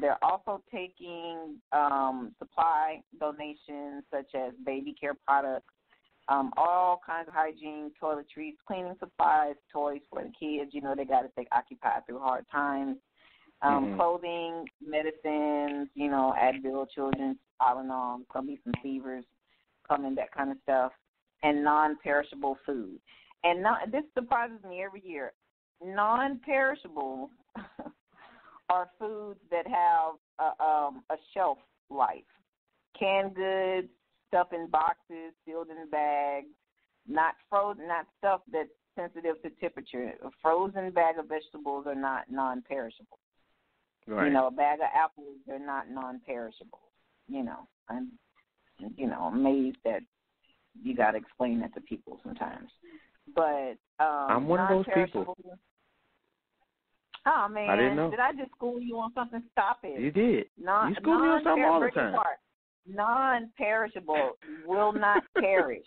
They're also taking supply donations such as baby care products, all kinds of hygiene, toiletries, cleaning supplies, toys for the kids. They got to stay occupied through hard times. Clothing, medicines, Advil, children's Tylenol, going to be some fevers coming, that kind of stuff, and non-perishable food. And this surprises me every year. Non-perishables are foods that have a shelf life. Canned goods, stuff in boxes, sealed in bags, not frozen, not stuff that's sensitive to temperature. A frozen bag of vegetables are not non-perishable. Right. You know, a bag of apples, they're not non-perishable. You know, I'm amazed that you got to explain that to people sometimes. But I'm one of those people. Oh, man. I didn't know. Did I just school you on something? Stop it. You did. You school me on something all the time. Non-perishable will not perish.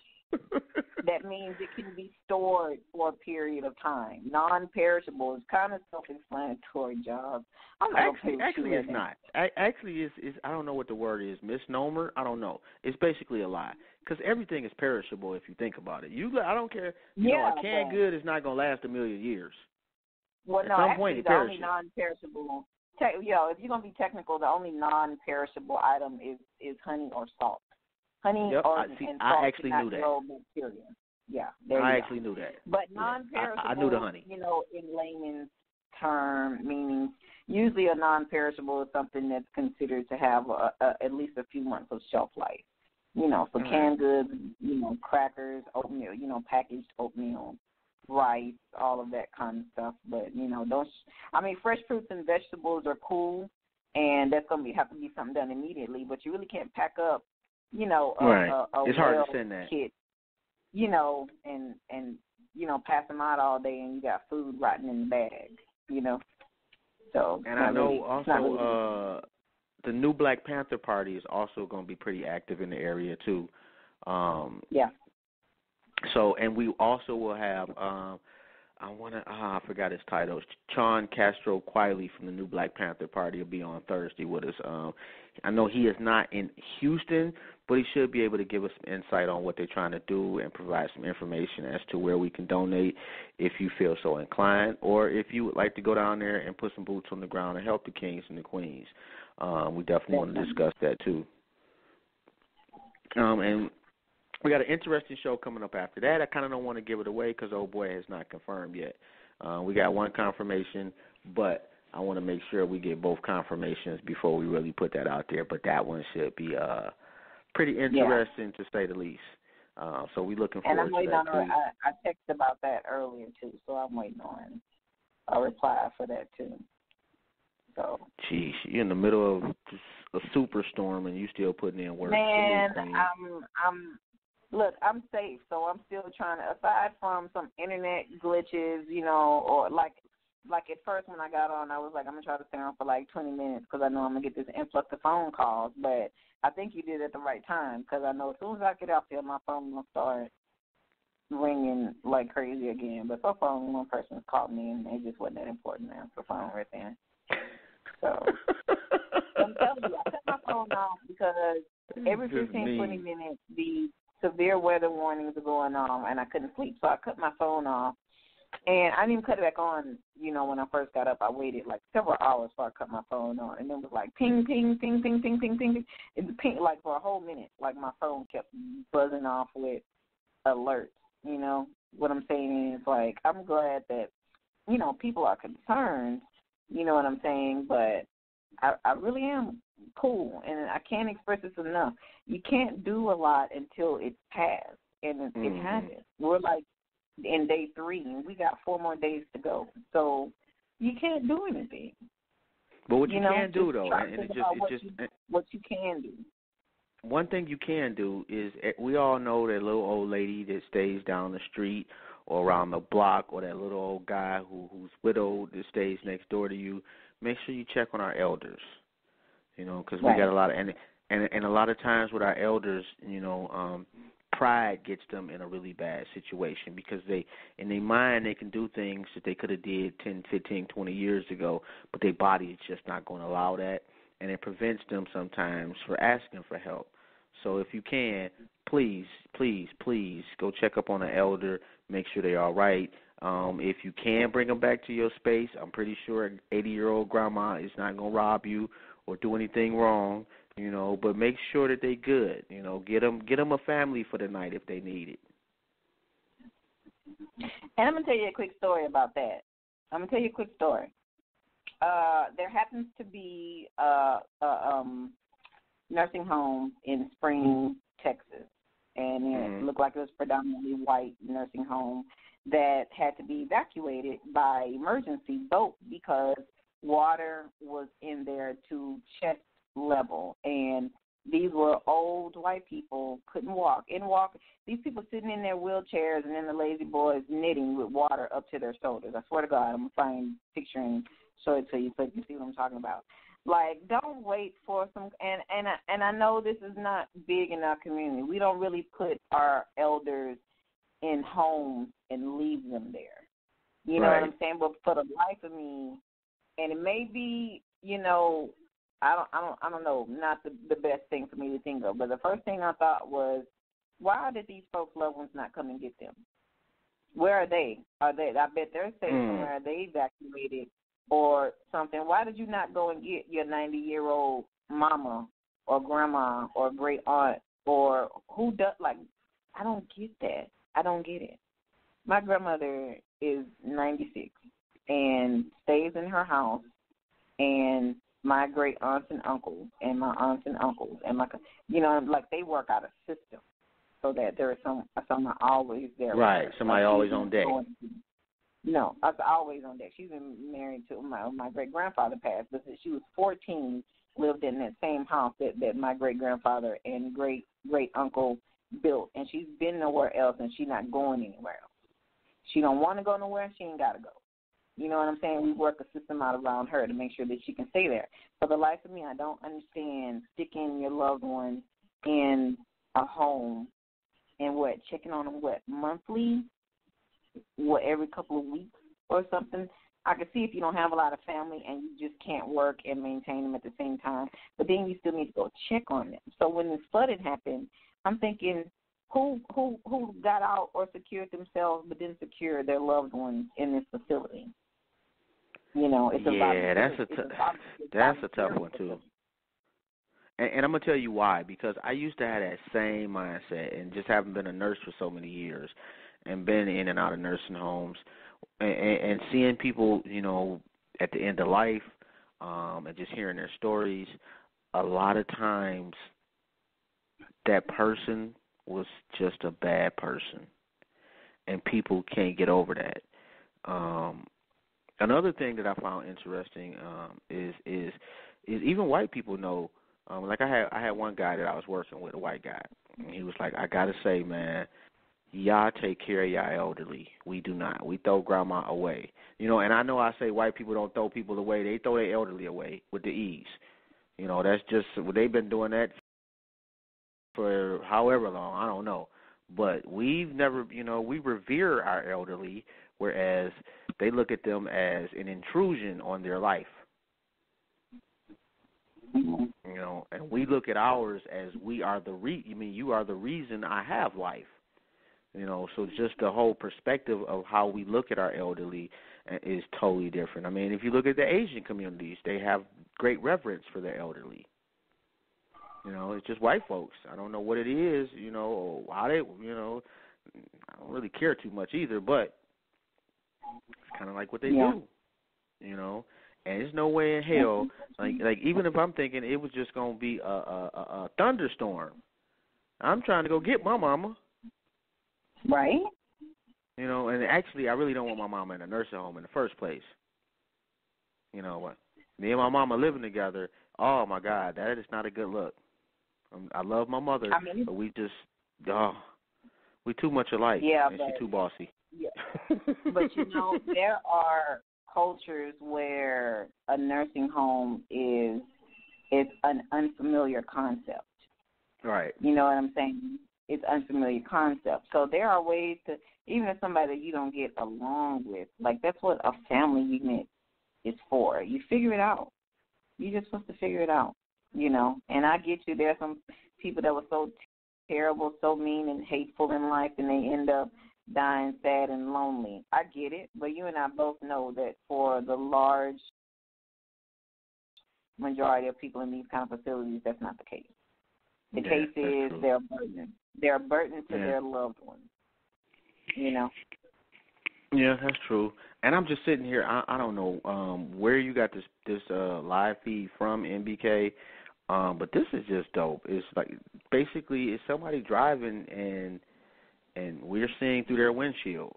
That means it can be stored for a period of time. Non-perishable is kind of self-explanatory, job. Actually, it's not. Actually, it's I don't know what the word is. Misnomer. I don't know. It's basically a lie because everything is perishable if you think about it. I don't care. You know, a canned good is not gonna last a million years. Well, At no, some actually, point it the only perishes. non-perishable. If you're gonna be technical, the only non-perishable item is honey or salt. Honey yep. and salt actually cannot knew that. grow bacteria. Yeah, there I you actually go. knew that. But non-perishable, I knew the honey. You know, in layman's term, meaning usually a non-perishable is something that's considered to have at least a few months of shelf life. You know, for canned goods, you know, crackers, oatmeal, you know, packaged oatmeal, rice, all of that kind of stuff. But, you know, fresh fruits and vegetables are cool, and that's going to have to be something done immediately, but you really can't pack up, you know, it's hard to send that. Kit, you know, and you know, pass them out all day and you got food rotting in the bag, you know. So, and I know also the new Black Panther Party is also going to be pretty active in the area too. Yeah. So, and we also will have, I forgot his title. Sean Castro Quiley from the new Black Panther Party will be on Thursday with us. I know he is not in Houston, but he should be able to give us some insight on what they're trying to do and provide some information as to where we can donate if you feel so inclined, or if you would like to go down there and put some boots on the ground and help the kings and the queens. We definitely want to discuss that too. And we got an interesting show coming up after that. I kind of don't want to give it away because old boy has not confirmed yet. We got one confirmation, but I want to make sure we get both confirmations before we really put that out there. But that one should be pretty interesting to say the least. So we're looking forward to that. And I'm waiting on I texted about that earlier too, so I'm waiting on a reply for that too. So. Jeez, you're in the middle of a superstorm and you still putting in work. Man, Look, I'm safe, so I'm still trying to, aside from some internet glitches, you know, or like at first when I got on, I was like, I'm going to try to stay on for like 20 minutes because I know I'm going to get this influx of phone calls. But I think you did it at the right time because I know as soon as I get out there, my phone will start ringing like crazy again. But so far, only one person has called me, and it just wasn't that important to answer the phone right then. So I'm telling you, I cut my phone off because every 15, 20 minutes, the severe weather warnings are going on, and I couldn't sleep, so I cut my phone off. And I didn't even cut it back on, you know, when I first got up. I waited like several hours before I cut my phone on, and it was like ping, ping, ping, ping, ping, ping, ping. It ping like for a whole minute, like my phone kept buzzing off with alerts, you know. What I'm saying is, like, I'm glad that, you know, people are concerned, you know what I'm saying, but I really am cool, and I can't express this enough. You can't do a lot until it's passed, and it hasn't. We're like in day 3, and we got 4 more days to go. So you can't do anything. But what you can do, though, what you can do. One thing you can do is, we all know that little old lady that stays down the street or around the block, or that little old guy who's widowed that stays next door to you. Make sure you check on our elders, you know, because we got a lot of and a lot of times with our elders, you know, pride gets them in a really bad situation because they, in their mind, they can do things that they could have did 10, 15, 20 years ago, but their body is just not going to allow that, and it prevents them sometimes for asking for help. So if you can, please, please, please go check up on an elder, make sure they're all right. If you can bring them back to your space, I'm pretty sure an 80-year-old grandma is not going to rob you or do anything wrong, you know, but make sure that they're good. You know, get them a family for the night if they need it. And I'm going to tell you a quick story about that. There happens to be a nursing home in Spring, Texas, and it looked like it was predominantly white nursing home that had to be evacuated by emergency boat because water was in there to chest level, and these were old white people, couldn't walk. These people sitting in their wheelchairs, and then the lazy boys knitting with water up to their shoulders. I swear to God, I'm going to find a picture and show it to you so you can see what I'm talking about. Like, don't wait for some, and I know this is not big in our community. We don't really put our elders in homes and leave them there. You know what I'm saying? But for the life of me, and it may be, you know, I don't know, not the best thing for me to think of. But the first thing I thought was, why did these folks' loved ones not come and get them? Where are they? I bet they're safe somewhere. Are they evacuated or something? Why did you not go and get your 90-year-old mama or grandma or great aunt or who does, like, I don't get that. I don't get it. My grandmother is 96 and stays in her house, and my great aunts and uncles and my aunts and uncles and my, you know, like they work out a system so that there is someone always there. Right, somebody like always on deck. No, I was always on deck. She's been married to my great grandfather passed, but since she was 14, lived in that same house that my great grandfather and great uncle built, and she's been nowhere else, and she's not going anywhere else. She don't want to go nowhere. She ain't got to go. You know what I'm saying? We work a system out around her to make sure that she can stay there. For the life of me, I don't understand sticking your loved one in a home and checking on them, monthly, every couple of weeks or something. I can see if you don't have a lot of family and you just can't work and maintain them at the same time, but then you still need to go check on them. So when this flooding happened, I'm thinking, who got out or secured themselves but didn't secure their loved ones in this facility? You know, it's that's a tough one too. And I'm gonna tell you why, because I used to have that same mindset, and just having been a nurse for so many years, and been in and out of nursing homes, and seeing people, you know, at the end of life, and just hearing their stories. A lot of times, that person was just a bad person, and people can't get over that. Another thing that I found interesting is even white people know. Like I had one guy that I was working with, a white guy, and he was like, "I gotta say, man, y'all take care of y'all elderly. We do not. We throw grandma away. You know, and I know I say white people don't throw people away. They throw their elderly away with the ease. You know, that's just they've been doing that for however long. I don't know. But we've never, you know, we revere our elderly, whereas they look at them as an intrusion on their life. You know, and we look at ours as we are you are the reason I have life. You know, so just the whole perspective of how we look at our elderly is totally different. I mean, if you look at the Asian communities, they have great reverence for their elderly. You know, it's just white folks. I don't know what it is, you know, or how they, you know, I don't really care too much either, but it's kind of like what they do, you know. And there's no way in hell, like even if I'm thinking it was just going to be a thunderstorm, I'm trying to go get my mama. Right. You know, and actually I really don't want my mama in a nursing home in the first place. You know what? Me and my mama living together, oh, my God, that is not a good look. I love my mother, but we just, we too much alike, and she's too bossy. Yeah. But, you know, there are cultures where a nursing home is an unfamiliar concept. Right. You know what I'm saying? It's unfamiliar concept. So there are ways to, even if somebody that you don't get along with, like that's what a family unit is for. You figure it out. You're just supposed to figure it out, you know. And I get you. There are some people that were so terrible, so mean and hateful in life, and they end up dying sad and lonely. I get it. But you and I both know that for the large majority of people in these kind of facilities, that's not the case. The case is they're a burden. They're a burden to their loved ones, you know. Yeah, that's true. And I'm just sitting here. I don't know where you got this live feed from, NBK, but this is just dope. It's like basically it's somebody driving and we're seeing through their windshield,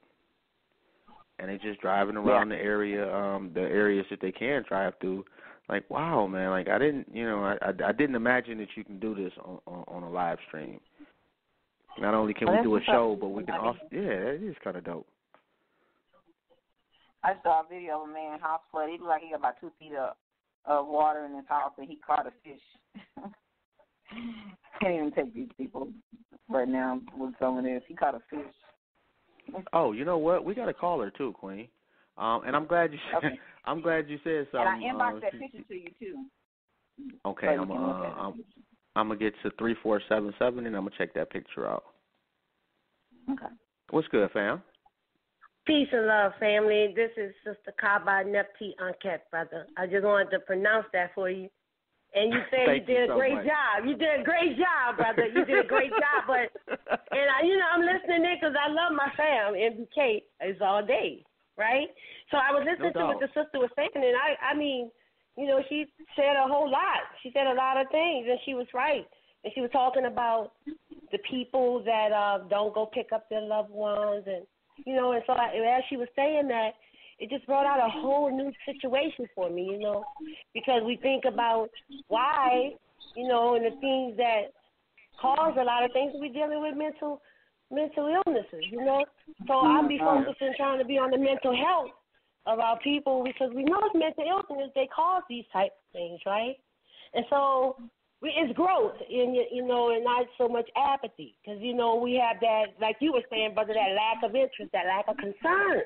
and they just driving around the areas that they can drive through. Like, wow, man! Like, I didn't imagine that you can do this on a live stream. Not only can we do a show, but we can also, it is kind of dope. I saw a video of a man house flood. He looked like he got about 2 feet of water in his house, and he caught a fish. Can't even take these people right now with some of this. He caught a fish. Oh, you know what? We got a caller too, Queen. And I'm glad you said. Okay. I'm glad you said something. And I inboxed that picture to you too. Okay, I'm gonna get to 3477 and I'm gonna check that picture out. Okay. What's good, fam? Peace and love, family. This is Sister Kaba Nepti Anket, brother. I just wanted to pronounce that for you. And you said you did a great job. You did a great job, brother. You did a great job. But I'm listening in because I love my fam. NBK is all day, right? So I was listening to what the sister was saying, and I mean, she said a whole lot. She said a lot of things, and she was right. And she was talking about the people that don't go pick up their loved ones, and and so as she was saying that, it just brought out a whole new situation for me, because we think about why, and the things that cause a lot of things. We're dealing with mental illnesses, So I'll be focusing trying to be on the mental health of our people, because we know it's mental illness, they cause these type of things, right? And so it's growth, and not so much apathy, because, we have that, like you were saying, brother, that lack of interest, that lack of concern,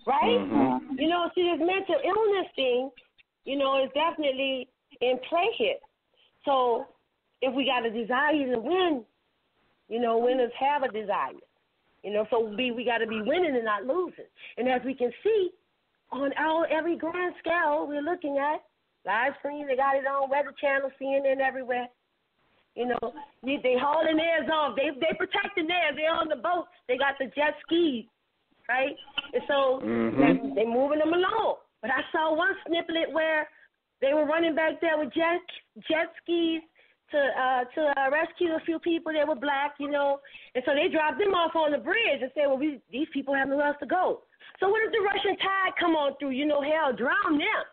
right? Mm-hmm. See, this mental illness thing, is definitely in play here. So if we got a desire to win, winners have a desire, so we got to be winning and not losing. And as we can see, on every grand scale we're looking at, live stream, they got it on Weather Channel, CNN, everywhere. They hauling theirs off. They protecting theirs. They're on the boats. They got the jet skis, right? And so they moving them along. But I saw one snippet where they were running back there with jet skis to rescue a few people that were black, and so they dropped them off on the bridge and said, well, these people have nowhere else to go. So what if the Russian tide come on through? Hell, drown them.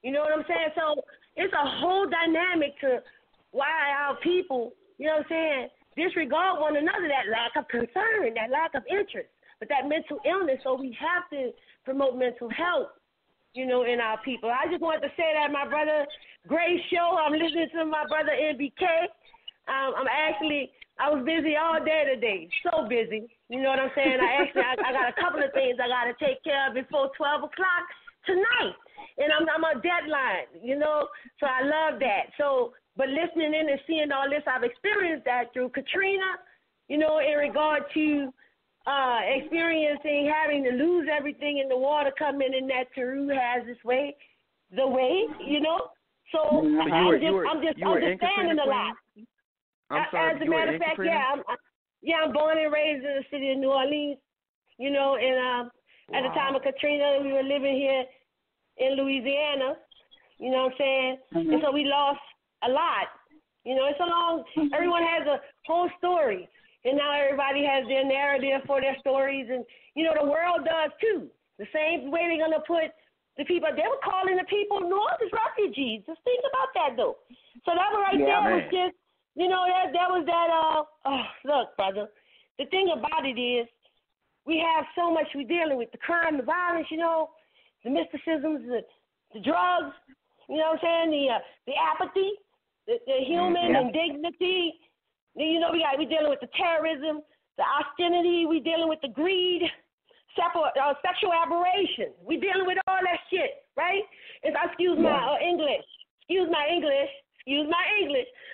You know what I'm saying? So it's a whole dynamic to why our people, disregard one another, that lack of concern, that lack of interest, but that mental illness. So we have to promote mental health, in our people. I just wanted to say that, my brother, great show. I'm listening to my brother NBK. I was busy all day today, so busy. You know what I'm saying? I got a couple of things I got to take care of before 12 o'clock tonight. And I'm on deadline, so I love that. So, but listening in and seeing all this, I've experienced that through Katrina, in regard to experiencing having to lose everything in the water coming in that Peru has the way, So I'm just understanding a lot. I'm sorry, as a matter of fact, I'm born and raised in the city of New Orleans, and at the time of Katrina, we were living here in Louisiana, you know what I'm saying? Mm-hmm. And so we lost a lot. It's a long, everyone has a whole story. And now everybody has their narrative for their stories. And, the world does too. The same way they're going to put the people, they were calling the people north as refugees. Just think about that, though. So that was was just, that was that, look, brother, the thing about it is we have so much we're dealing with, the crime, the violence, the mysticisms, the drugs, the apathy, the human indignity. We dealing with the terrorism, the austerity. We dealing with the greed, sexual aberration. We dealing with all that shit, right? Excuse my English.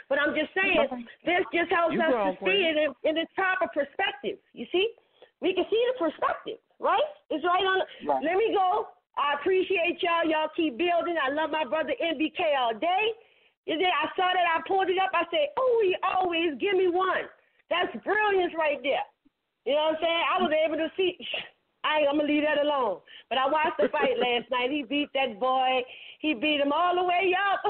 But I'm just saying, this just helps us to see it in its proper perspective. You see? We can see the perspective, right? It's right on. Let me go. I appreciate y'all. Y'all keep building. I love my brother NBK all day. I saw that. I pulled it up. I said, he always give me one. That's brilliance right there. You know what I'm saying? I was able to see. I'm going to leave that alone. But I watched the fight last night. He beat that boy. He beat him all the way up.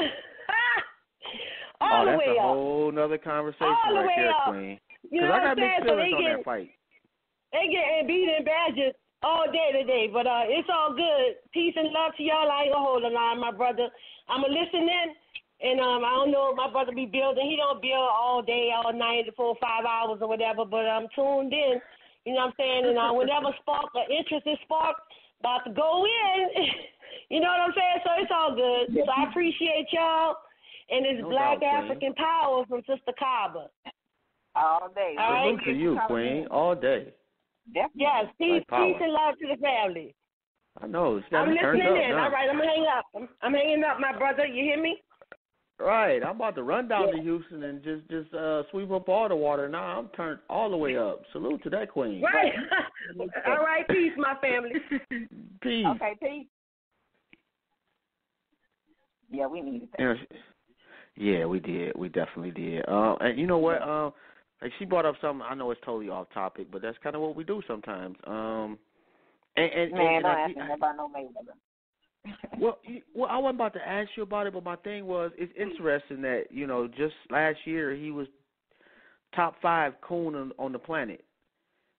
All the that's way a up. whole nother conversation All the right way there, up. Queen. You Because know I what got I'm saying? mixed So feelings on that fight. they getting beat and badgered all day today, but it's all good. Peace and love to y'all. I ain't gonna hold the line, my brother. I'ma listen in, and I don't know, my brother be building. He don't build all day, all night, 4 or 5 hours or whatever, but I'm tuned in. You know what I'm saying? And whenever spark or interest is sparked, about to go in. You know what I'm saying? So it's all good. So I appreciate y'all, and it's No Black doubt, African Power from Sister Kaba. All day. All right. Salute to you, Queen, all day. Definitely. Yes, peace power. and love to the family. I know. It's got I'm me listening turned up in. now. All right, I'm going to hang up. I'm hanging up, my brother. You hear me? Right. I'm about to run down to Houston and just sweep up all the water. Now I'm turned all the way up. Salute to that Queen. Right. All right, peace, my family. Peace. Okay, peace. Yeah, we needed that. Yeah, we did. We definitely did. And you know what? Like she brought up something. I know it's totally off topic, but that's kind of what we do sometimes. Man, don't ask me about no Mayweather. Well, I wasn't about to ask you about it, but my thing was, it's interesting that, you know, just last year he was top 5 coon on the planet.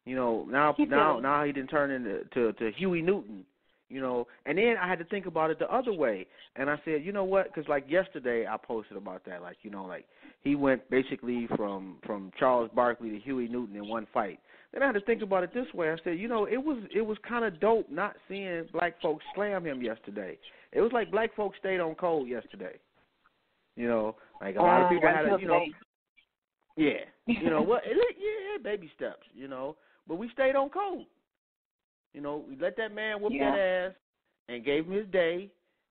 You know, now he didn't turn into Huey Newton. You know, and then I had to think about it the other way, and I said, you know what? Because like yesterday I posted about that, like, you know, like he went basically from Charles Barkley to Huey Newton in one fight. Then I had to think about it this way. I said, you know, it was kind of dope not seeing black folks slam him yesterday. It was like black folks stayed on cold yesterday. You know, like a lot of people had, you know, yeah, you know, well, yeah, baby steps, you know, but we stayed on cold. You know, we let that man whoop that ass and gave him his day,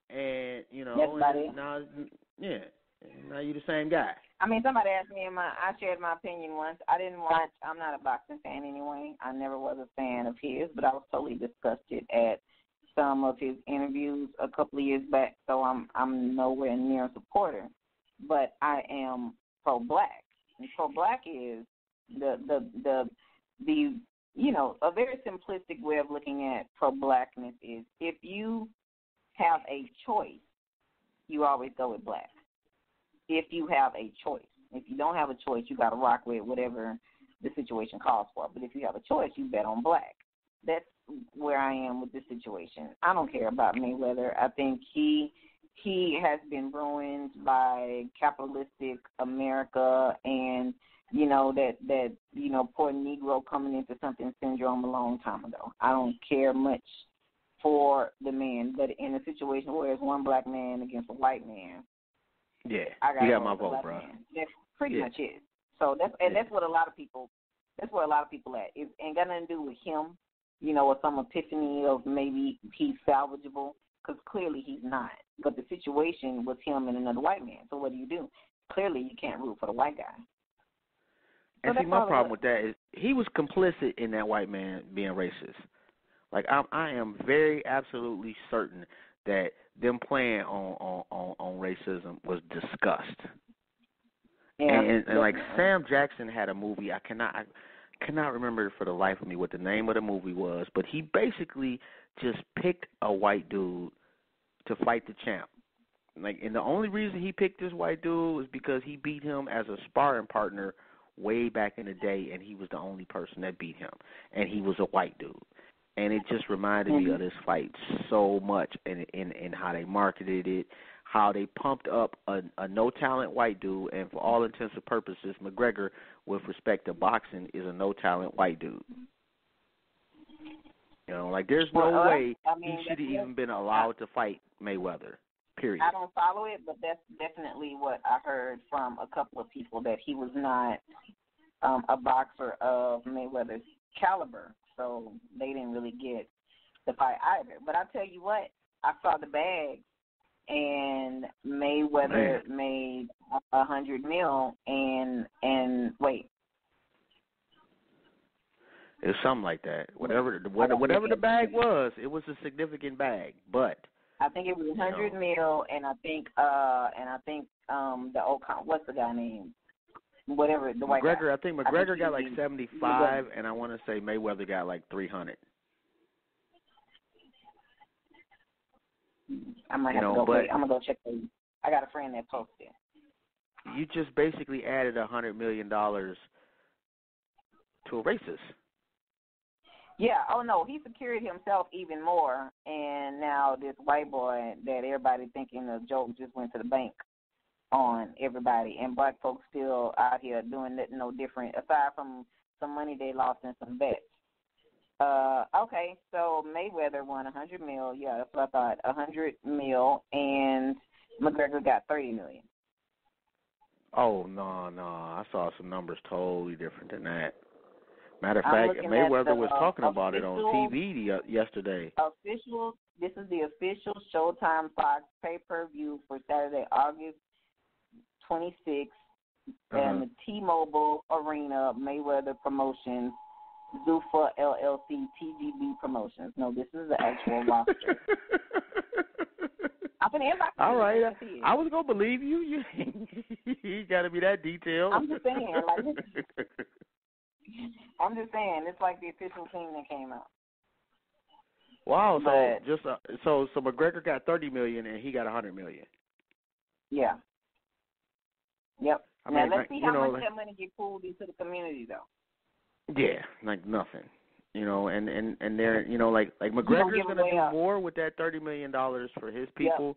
and, you know, and now you're the same guy. I mean, somebody asked me, I shared my opinion once. I'm not a boxing fan anyway. I never was a fan of his, but I was totally disgusted at some of his interviews a couple of years back, so I'm nowhere near a supporter. But I am pro-black. And pro-black is the you know, a very simplistic way of looking at pro-blackness is if you have a choice, you always go with black. If you have a choice. If you don't have a choice, you got to rock with whatever the situation calls for. But if you have a choice, you bet on black. That's where I am with this situation. I don't care about Mayweather. I think he has been ruined by capitalistic America and, you know, that you know, poor Negro coming into something syndrome a long time ago. I don't care much for the man, but in a situation where it's one black man against a white man, yeah, you got my vote, bro. That's pretty much it. So that's what a lot of people. That's where a lot of people at. It ain't got nothing to do with him, you know, or some epiphany of maybe he's salvageable, because clearly he's not. But the situation was him and another white man. So what do? Clearly you can't root for the white guy. And see, my problem with that is he was complicit in that white man being racist. Like, I am very absolutely certain that them playing on racism was discussed. Yeah, and like Sam Jackson had a movie. I cannot remember for the life of me what the name of the movie was, but he basically just picked a white dude to fight the champ. Like, and the only reason he picked this white dude was because he beat him as a sparring partner way back in the day, and he was the only person that beat him, and he was a white dude. And it just reminded me of this fight so much, in how they marketed it, how they pumped up a no-talent white dude, and for all intents and purposes, McGregor, with respect to boxing, is a no-talent white dude. You know, like, there's no way he should have even been allowed to fight Mayweather, period. I don't follow it, but that's definitely what I heard from a couple of people, that he was not a boxer of Mayweather's caliber. So they didn't really get the fight either. But I tell you what, I saw the bag, and Mayweather made $100 million, and wait. It was something like that. Whatever the bag was, it was a significant bag. But I think it was $100 million, and I think the old, what's the guy named? Whatever, the white McGregor, guy. I think McGregor got like 75, and I want to say Mayweather got like 300. I might have to go. I'm gonna go check. I got a friend that posted. you just basically added $100 million to a racist. Yeah. Oh no, he secured himself even more, and now this white boy that everybody thinking the joke just went to the bank on everybody, and black folks still out here doing nothing no different aside from some money they lost in some bets. Okay, so Mayweather won $100 million. Yeah, that's what I thought. $100 million, and McGregor got $30 million. Oh no, I saw some numbers totally different than that. Matter of fact, Mayweather was talking about it on TV yesterday. This is the official Showtime Fox pay-per-view for Saturday, August 26th, in the T-Mobile Arena, Mayweather Promotions, Zuffa LLC, TGB Promotions. No, this is the actual roster. All right, I was gonna believe you. You got to be that detailed. I'm just saying, it's like the official thing that came out. Wow, so McGregor got $30 million and he got $100 million. Yeah. Yep. Now let's see how much that money get pulled into the community, though. Yeah, like nothing. And they're like McGregor's gonna do more with that $30 million for his people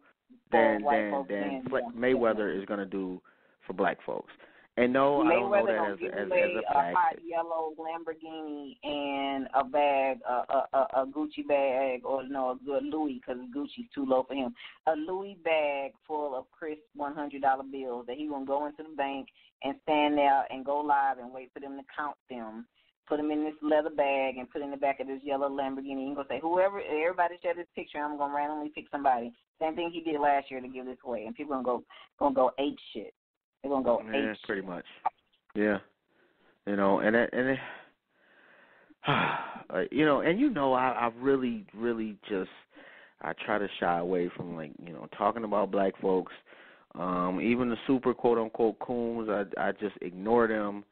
than Mayweather is gonna do for black folks. And no, I don't know that as a fact. A hot yellow Lamborghini and a bag, a Gucci bag, or no, a good Louis, because Gucci's too low for him. A Louis bag full of crisp $100 bills that he gonna go into the bank and stand there and go live and wait for them to count them. Put them in this leather bag and put in the back of this yellow Lamborghini. He's gonna say, everybody share this picture. I'm gonna randomly pick somebody. Same thing he did last year to give this away, and people gonna go ape shit. They're gonna go ape shit. Pretty much. Yeah. And I really, really just I try to shy away from talking about black folks. Even the super quote unquote coons, I just ignore them.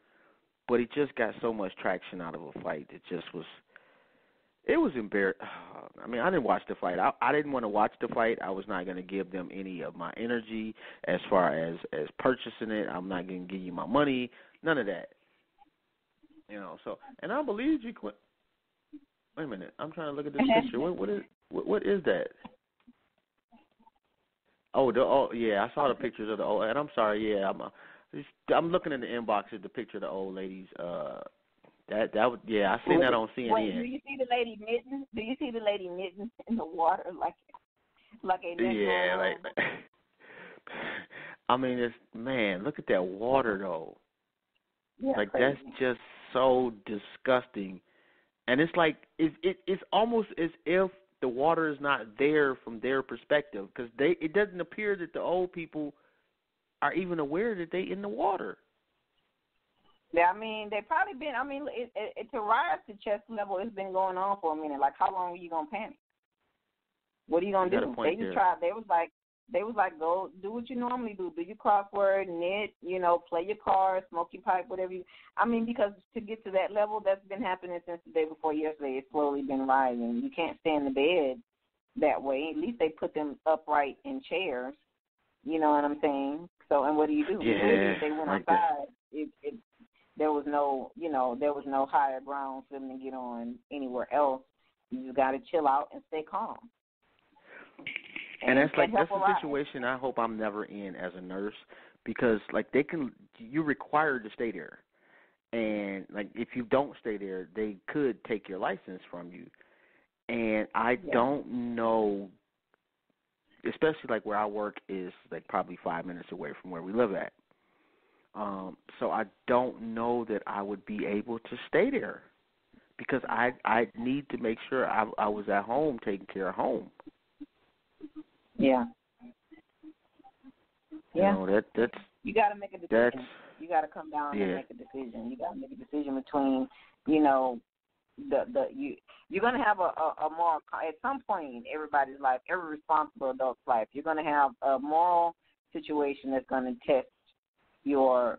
But he just got so much traction out of a fight. It was embarrassing. I mean, I didn't watch the fight. I didn't want to watch the fight. I was not going to give them any of my energy as far as purchasing it. I'm not going to give you my money. None of that. So, and I believe you. Wait a minute. I'm trying to look at this picture. What is that? Yeah, I saw the pictures of the old. And I'm sorry. Yeah, I'm looking in the inbox at the picture of the old ladies. I seen that on CNN. Wait, do you see the lady knitting? Do you see the lady knitting in the water like a knit? Yeah, I mean, look at that water though. Yeah, that's just so disgusting, and it's like it's almost as if the water is not there from their perspective because it doesn't appear that the old people are even aware that they in the water. Yeah, I mean, they probably been. I mean, it to rise to chest level, it's been going on for a minute. Like, how long are you gonna panic? What are you gonna do? They just tried. They was like, go do what you normally do. Do your crossword, knit, play your cards, smoke your pipe, whatever you. I mean, because to get to that level, that's been happening since the day before yesterday. It's slowly been rising. You can't stay in the bed that way. At least they put them upright in chairs. You know what I'm saying? So, and what do? Yeah. If they went outside, there was no higher ground for them to get on anywhere else. You just got to chill out and stay calm. And that's a situation I hope I'm never in as a nurse because you're required to stay there. And if you don't stay there, they could take your license from you. And I don't know, especially where I work is probably 5 minutes away from where we live at. So I don't know that I would be able to stay there because I need to make sure I was at home taking care of home. Yeah. Yeah. That's you got to make a decision. You got to come down and make a decision. You got to make a decision between, you're going to have a moral, at some point in everybody's life, every responsible adult's life, you're going to have a moral situation that's going to test your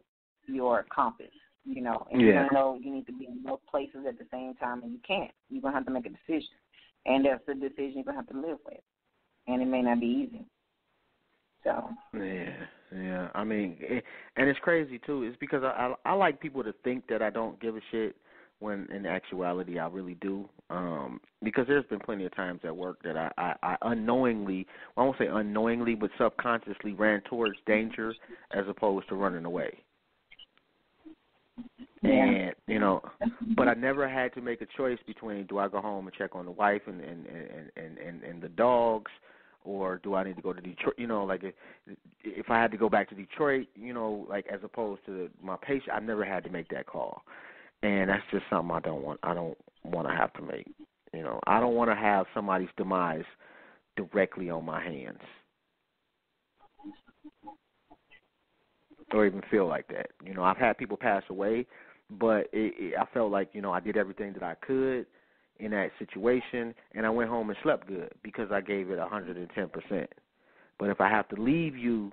compass, and you're going to know you need to be in both places at the same time, and you can't. You're going to have to make a decision, and that's the decision you're going to have to live with, and it may not be easy. So. Yeah. I mean, and it's crazy too. It's because I like people to think that I don't give a shit when in actuality I really do. Because there's been plenty of times at work that I unknowingly, well, I won't say unknowingly, but subconsciously ran towards danger as opposed to running away. And but I never had to make a choice between do I go home and check on the wife and the dogs, or do I need to go to Detroit? Like if I had to go back to Detroit, like as opposed to my patient, I never had to make that call, and that's just something I don't want to have to make. I don't want to have somebody's demise directly on my hands, or even feel like that. I've had people pass away, but I felt like, I did everything that I could in that situation, and I went home and slept good because I gave it 110%. But if I have to leave you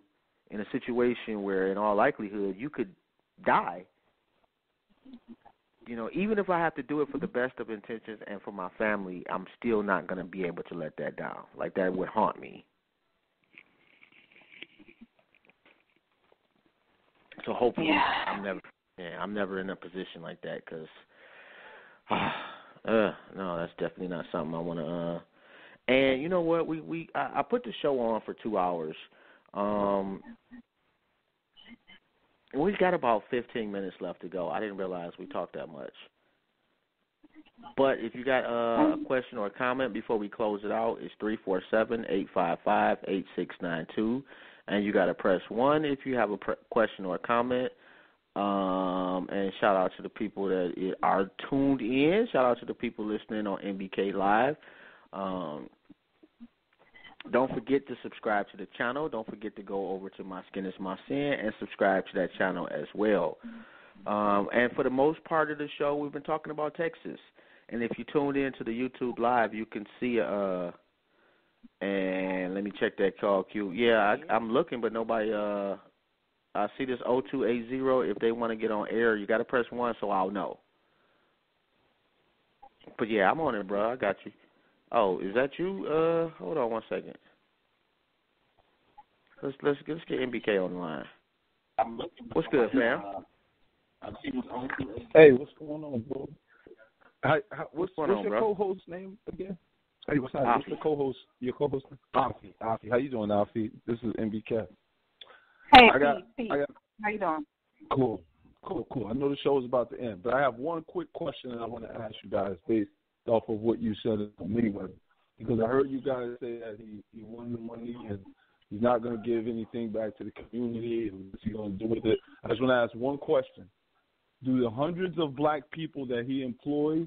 in a situation where, in all likelihood, you could die, even if I have to do it for the best of intentions and for my family, I'm still not going to be able to let that down. Like, that would haunt me. So hopefully I'm never in a position like that because, no, that's definitely not something I want to. And you know what? I put the show on for 2 hours. We've got about 15 minutes left to go. I didn't realize we talked that much. But if you got a question or a comment before we close it out, it's 347-855-8692. And you got to press 1 if you have a question or a comment. And shout out to the people that are tuned in. Shout out to the people listening on NBK Live. Don't forget to subscribe to the channel. Don't forget to go over to My Skin is My Sin and subscribe to that channel as well. And for the most part of the show, we've been talking about Texas. And if you tuned in to the YouTube Live, you can see and let me check that call queue. Yeah, I'm looking, but nobody. I see this 0280. If they want to get on air, you got to press 1 so I'll know. But yeah, I'm on it, bro. I got you. Oh, is that you? Hold on 1 second. Let's get NBK on the line. What's good, fam? Hey, what's going on, bro? What's your bro? Co-host name again? Hey, what's the co-host? Your co-host? Harvey. How you doing, Harvey? This is NBK. Hey, Pete. How you doing? Cool. I know the show is about to end, but I have one quick question that I want to ask you guys based off of what you said to me, because I heard you guys say that he won the money and he's not going to give anything back to the community and what's he going to do with it. I just want to ask one question. Do the hundreds of black people that he employs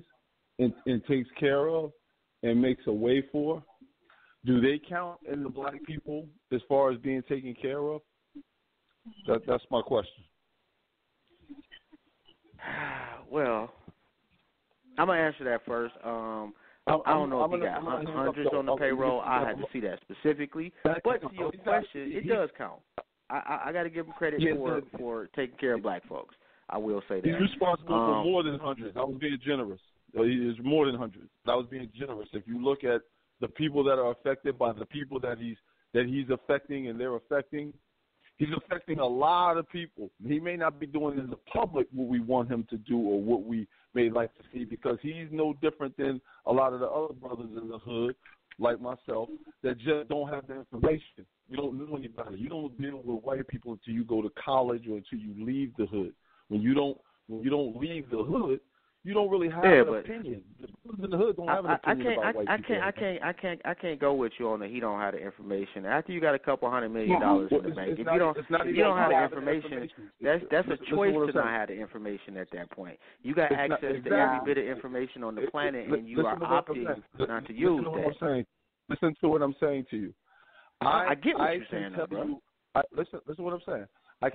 and takes care of and makes a way for, do they count in the black people as far as being taken care of? That's my question. Well, I'm going to answer that first. I don't know if you got hundreds on the payroll. I had to see that specifically. But to your question, it does count. I got to give him credit for taking care of black folks. I will say that. He's responsible for more than hundreds. I was being generous. He is more than hundreds. I was being generous. If you look at the people that are affected by the people that he's affecting and they're affecting, he's affecting a lot of people. He may not be doing in the public what we want him to do or what we may like to see, because he's no different than a lot of the other brothers in the hood, like myself, that just don't have the information. You don't know anybody. You don't deal with white people until you go to college or until you leave the hood. When you don't leave the hood, you don't really have an opinion. The brothers in the hood don't have an opinion about white people. I can't go with you on that. He don't have the information. After you got a couple $100 million in the bank, if you don't have the information, that's a choice to not have the information at that point. You got access to every bit of information on the planet, and you are opting not to use that. Listen to what I'm saying to you. I get what you're saying, bro. Listen to what I'm saying. I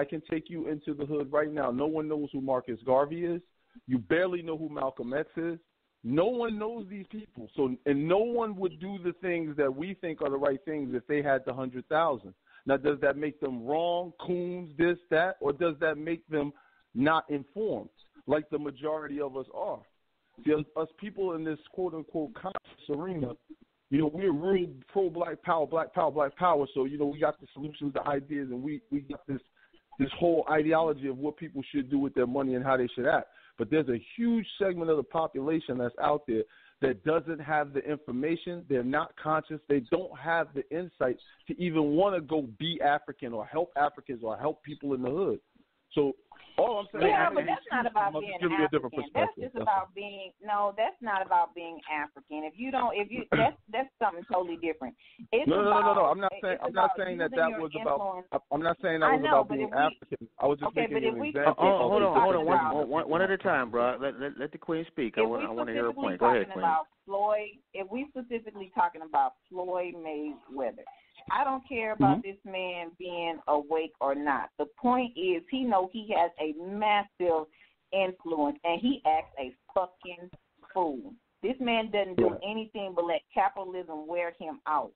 can take you into the hood right now. No one knows who Marcus Garvey is. You barely know who Malcolm X is. No one knows these people. And no one would do the things that we think are the right things if they had the 100,000. Now, does that make them wrong, coons, this, that, or does that make them not informed, like the majority of us are? See, us people in this quote-unquote conscious arena, You know, we're real pro black power, black power, black power. So, you know, we got the solutions, the ideas, and we got this whole ideology of what people should do with their money and how they should act. But there's a huge segment of the population that's out there that doesn't have the information. They're not conscious. They don't have the insight to even want to go be African or help Africans or help people in the hood. So all I'm saying, but that's not about being African. That's just about being. No, that's not about being African. That's something totally different. No. I'm not saying that was about. I'm not saying that was about being African. I was just making an example. Hold on, one at a time, bro. Let the Queen speak. I want to hear her point. Go ahead, Queen. If we specifically talking about Floyd Mayweather, I don't care about this man being awake or not. The point is he knows he has a massive influence, and he acts a fucking fool. This man doesn't do anything but let capitalism wear him out.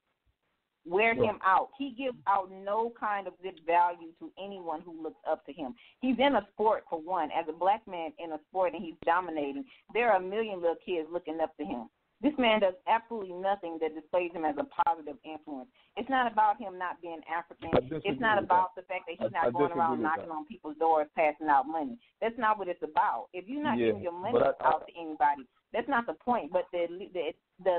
He gives out no kind of good value to anyone who looks up to him. He's in a sport, for one. As a black man in a sport and he's dominating, there are a million little kids looking up to him. This man does absolutely nothing that displays him as a positive influence. It's not about him not being African. It's not about the fact that he's not going around knocking on people's doors, passing out money. That's not what it's about. If you're not giving your money out to anybody, that's not the point. But the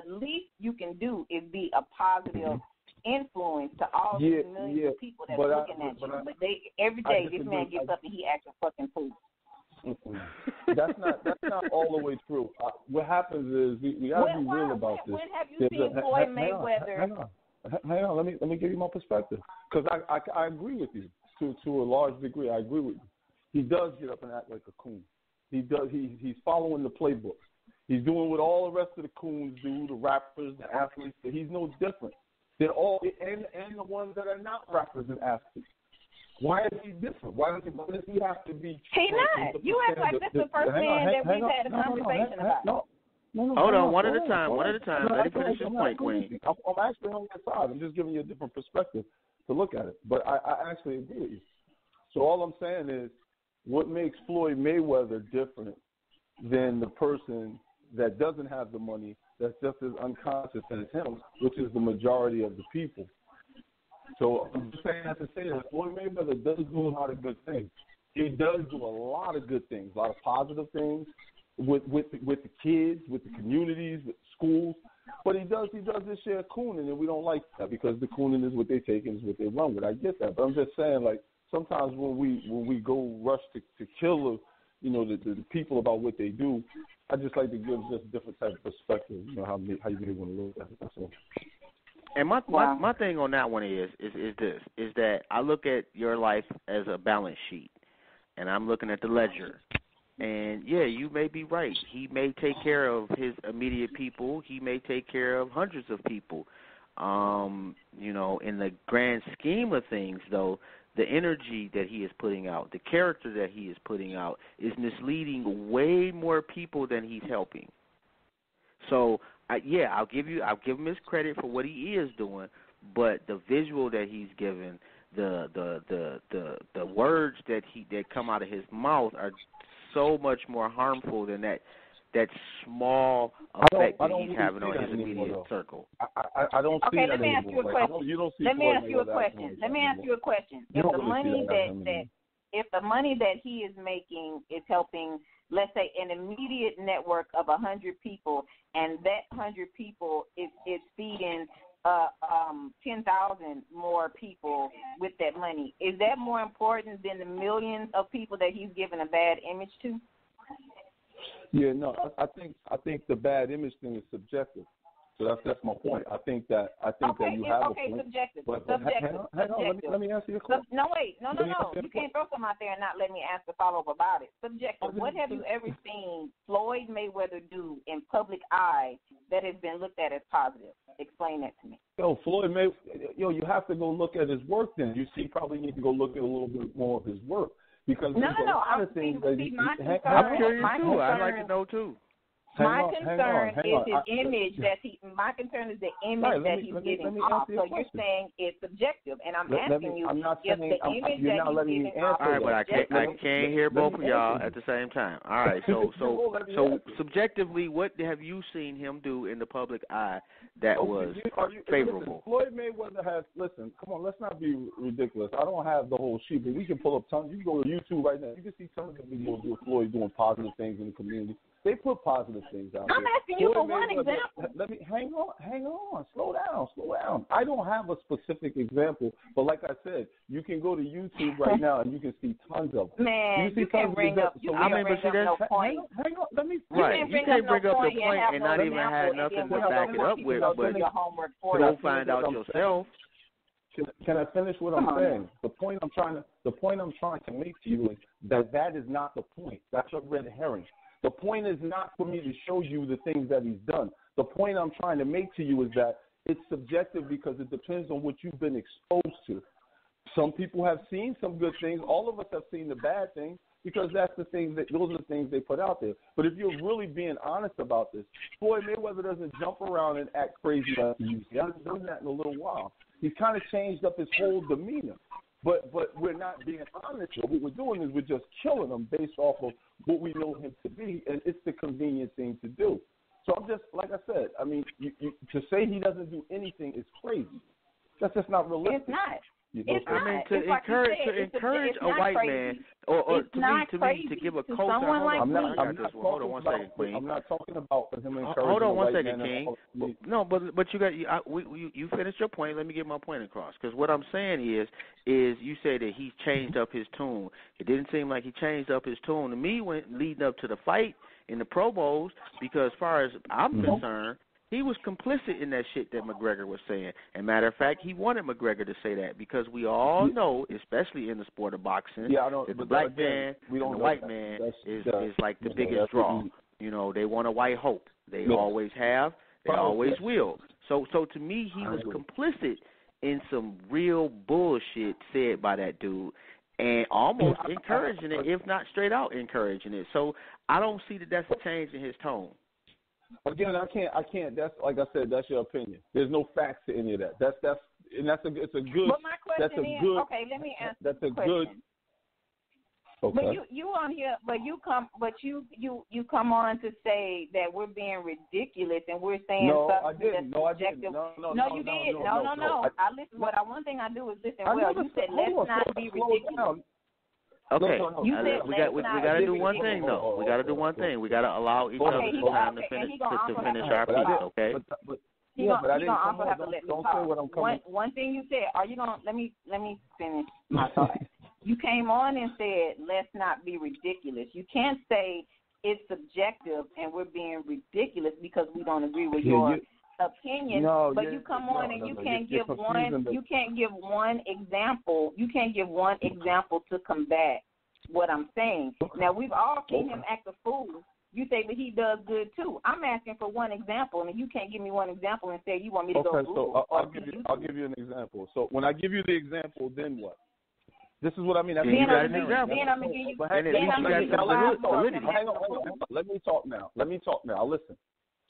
least you can do is be a positive influence to all these millions of people that are looking at you. But every day this man gets up and he acts a fucking fool. That's not all the way true. What happens is we got to be real about this. When have you seen Floyd Mayweather? Hang on. Let me give you my perspective, because I agree with you to a large degree. I agree with you. He does get up and act like a coon. He does. He's following the playbook. He's doing what all the rest of the coons do, the rappers, the athletes. He's no different. They're all and the ones that are not rappers and athletes. Why is he different? Why does he have to be? He's not. You act like this is the first man that we've had a conversation about. No, hold on, one at a time. Let him finish his point, Queen. I'm actually on your side. I'm just giving you a different perspective to look at it. But I actually agree with you. So all I'm saying is, what makes Floyd Mayweather different than the person that doesn't have the money, that's just as unconscious as him, which is the majority of the people? So I'm just saying that to say that Floyd Mayweather does do a lot of good things. He does do a lot of good things, a lot of positive things with the kids, with the communities, with schools. But he does this share of cooning, and we don't like that, because the cooning is what they take and is what they run with. I get that, but I'm just saying, like, sometimes when we go rush to kill the people about what they do, I just like to give just a different type of perspective. You know how you really want to look at it. That's all. And my thing on that one is that I look at your life as a balance sheet, and I'm looking at the ledger. And yeah, you may be right. He may take care of his immediate people. He may take care of hundreds of people. In the grand scheme of things, though, the energy that he is putting out, the character that he is putting out, is misleading way more people than he's helping. So, I'll give him his credit for what he is doing, but the visual that he's given, the words that come out of his mouth are so much more harmful than that small effect that he's having on his immediate circle. I don't see that. Okay, let me ask you a question. Let me ask you a question. If the money that he is making is helping, let's say, an immediate network of 100 people, and that 100 people is feeding 10,000 more people with that money, is that more important than the millions of people that he's given a bad image to? Yeah, no, I think the bad image thing is subjective. So that's my point. I think that you have a point. Subjective. But hang on, let me answer your question. No. You can't throw something out there and not let me ask a follow-up about it. Subjective. What have you ever seen Floyd Mayweather do in public eye that has been looked at as positive? Explain that to me. Floyd Mayweather, you have to go look at his work then. You probably need to go look at a little bit more of his work. Because there's a lot of things that I'm curious too. I'd like to know too. My concern is his image that he. My concern is the image that he's getting off. So you're saying it's subjective, and I'm asking you if the image that he's getting off. All right, but I can't hear both of y'all at the same time. All right, so subjectively, what have you seen him do in the public eye that was favorable? Floyd Mayweather has. Listen, come on, let's not be ridiculous. I don't have the whole sheet, but we can pull up tons. You can go to YouTube right now. You can see tons of people with Floyd doing positive things in the community. They put positive things out there. I'm asking you for one example. Let me hang on, slow down. I don't have a specific example, but like I said, you can go to YouTube right now and you can see tons of them. Man, you can't bring up. You can't bring up no point. Hang on, let me. Right, you can't bring up the point and not even have nothing to back it up with, but go find out yourself. Can I finish what I'm saying? The point I'm trying to make to you is that is not the point. That's a red herring. The point is not for me to show you the things that he's done. The point I'm trying to make to you is that it's subjective because it depends on what you've been exposed to. Some people have seen some good things. All of us have seen the bad things because those are the things they put out there. But if you're really being honest about this, Floyd Mayweather doesn't jump around and act crazy like he used to. He hasn't done that in a little while. He's kind of changed up his whole demeanor. But we're not being honest. What we're doing is we're just killing him based off of what we know him to be, and it's the convenient thing to do. So I'm just, like I said, I mean, to say he doesn't do anything is crazy. That's just not realistic. It's not. To encourage a white man, or to me, to give a cosign. Hold on one second, Queen. I'm not talking about him encouraging. Hold on one second, King. No, but you finished your point. Let me get my point across. Because what I'm saying is you say that he's changed up his tune. It didn't seem like he changed up his tune to me when leading up to the fight in the Pro Bowls. Because as far as I'm concerned, he was complicit in that shit that McGregor was saying. And matter of fact, he wanted McGregor to say that because we all know, especially in the sport of boxing, that the black man and the white man is like the biggest draw. You know, they want a white hope. They always have. They always will. So to me, he was complicit in some real bullshit said by that dude and almost encouraging it, if not straight out encouraging it. So I don't see that that's a change in his tone. Again, I can't. That's like I said. That's your opinion. There's no facts to any of that. It's a good. But my question is, okay, let me answer. That's a question. Good. Okay. But you on here, you come on to say that we're being ridiculous and we're saying something that's subjective. No, you did. No. I listen. One thing I do is listen. You said let's not be ridiculous. Okay, we got to do one thing, though. We got to do one thing. We got to allow each other time to finish our piece, okay? He's gonna also have to let me talk. One thing you said, are you gonna let me finish my thought? You came on and said, let's not be ridiculous. You can't say it's subjective and we're being ridiculous because we don't agree with your opinion. You come on and you can't give one example. You can't give one example to combat what I'm saying. Now we've all seen him act a fool. You say, but he does good too. I'm asking for one example, and you can't give me one example and say you want me to go. So I'll give you an example. So when I give you the example, then what? This is what I mean. Then I'm gonna give you. Let me talk now. Listen.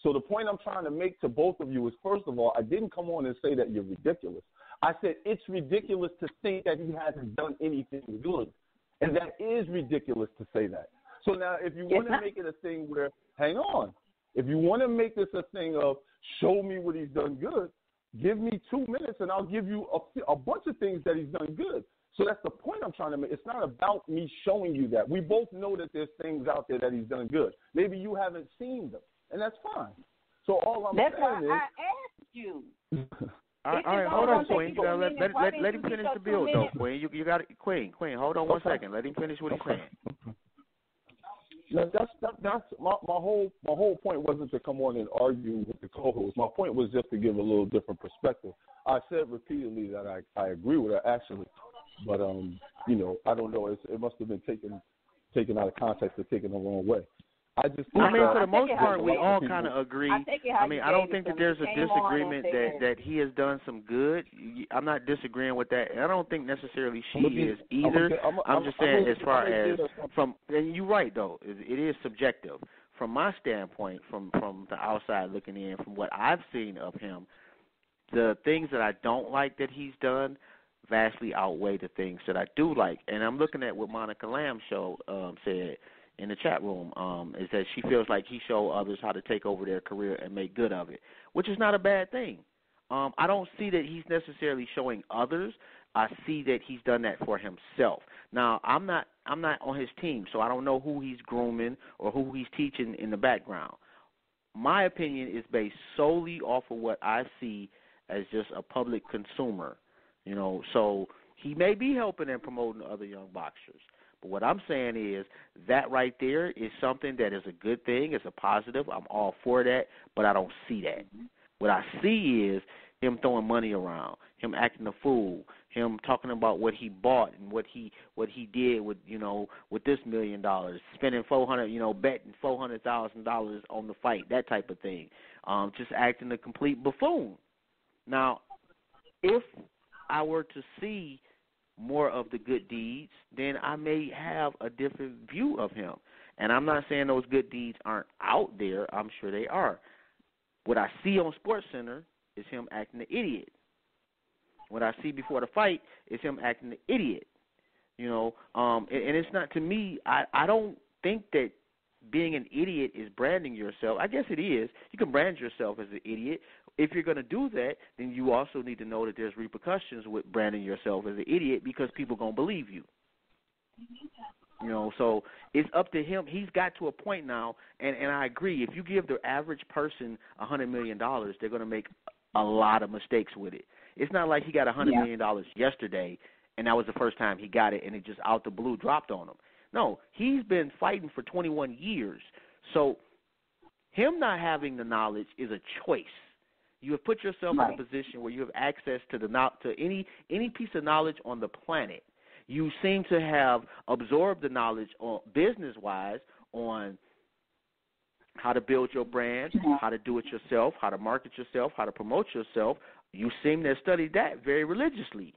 So the point I'm trying to make to both of you is, first of all, I didn't come on and say that you're ridiculous. I said it's ridiculous to think that he hasn't done anything good, and that is ridiculous to say that. So now if you want to make it a thing where, hang on, if you want to make this a thing of show me what he's done good, give me 2 minutes and I'll give you a bunch of things that he's done good. So that's the point I'm trying to make. It's not about me showing you that. We both know that there's things out there that he's done good. Maybe you haven't seen them, and that's fine. So all I'm saying is, I asked you. All right, hold on, Queen. You gotta let him finish the bill, though, Queen. You got it, Queen. Hold on one second. Let him finish what he's saying. No, that's my whole point wasn't to come on and argue with the co-host. My point was just to give a little different perspective. I said repeatedly that I agree with her actually, but I don't know. It must have been taken out of context or taken the wrong way. For the most part, we all kind of agree. I don't think that there's a disagreement that he has done some good. I'm not disagreeing with that. I don't think necessarily she is either. I'm just saying as far as and you're right, though. It is subjective. from my standpoint, from the outside looking in, from what I've seen of him, the things that I don't like that he's done vastly outweigh the things that I do like. And I'm looking at what Monica Lamb said in the chat room, is that she feels like he showed others how to take over their career and make good of it, which is not a bad thing. I don't see that he's necessarily showing others. I see that he's done that for himself. Now, I'm not on his team, so I don't know who he's grooming or who he's teaching in the background. My opinion is based solely off of what I see as just a public consumer, So he may be helping and promoting other young boxers. But what I'm saying is that right there is something that is a good thing. It's a positive. I'm all for that, but I don't see that. What I see is him throwing money around, him acting a fool, him talking about what he bought and what he did with with this $1 million, spending betting $400,000 on the fight, that type of thing. Just acting a complete buffoon. Now, if I were to see more of the good deeds, then I may have a different view of him. And I'm not saying those good deeds aren't out there. I'm sure they are. What I see on SportsCenter is him acting an idiot. What I see before the fight is him acting an idiot. And it's not, to me, I don't think that being an idiot is branding yourself. I guess it is. You can brand yourself as an idiot. If you're going to do that, then you also need to know that there's repercussions with branding yourself as an idiot because people are going to believe you. So it's up to him. He's got to a point now, and I agree. If you give the average person $100 million, they're going to make a lot of mistakes with it. It's not like he got $100 million yesterday, and that was the first time he got it, and it just out the blue dropped on him. No, he's been fighting for 21 years. So him not having the knowledge is a choice. You have put yourself in a position where you have access to any piece of knowledge on the planet. You seem to have absorbed the knowledge on business-wise on how to build your brand, how to do it yourself, how to market yourself, how to promote yourself. You seem to have studied that very religiously.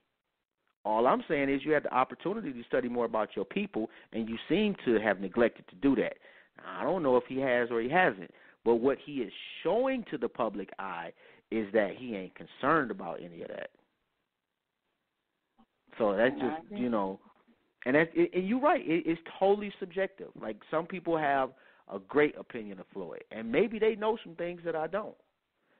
All I'm saying is you had the opportunity to study more about your people, and you seem to have neglected to do that. I don't know if he has or he hasn't, but what he is showing to the public eye is that he ain't concerned about any of that. So that's just, and you're right. It's totally subjective. Like, some people have a great opinion of Floyd, and maybe they know some things that I don't.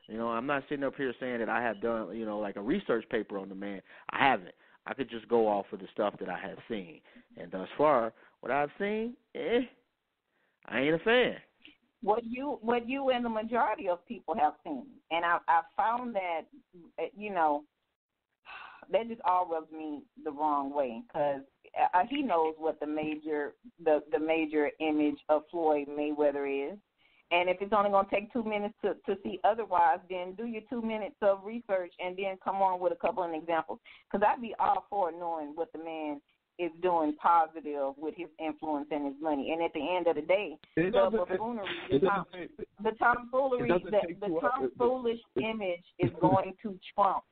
I'm not sitting up here saying that I have done, like a research paper on the man. I haven't. I could just go off of the stuff that I have seen. And thus far, what I've seen, I ain't a fan. What you and the majority of people have seen. And I found that, that just all rubs me the wrong way, because he knows what the major image of Floyd Mayweather is. And if it's only going to take 2 minutes to see otherwise, then do your 2 minutes of research and then come on with a couple of examples. Because I'd be all for knowing what the man is doing positive with his influence and his money. And at the end of the day, the buffoonery, the tomfoolish image is going to trump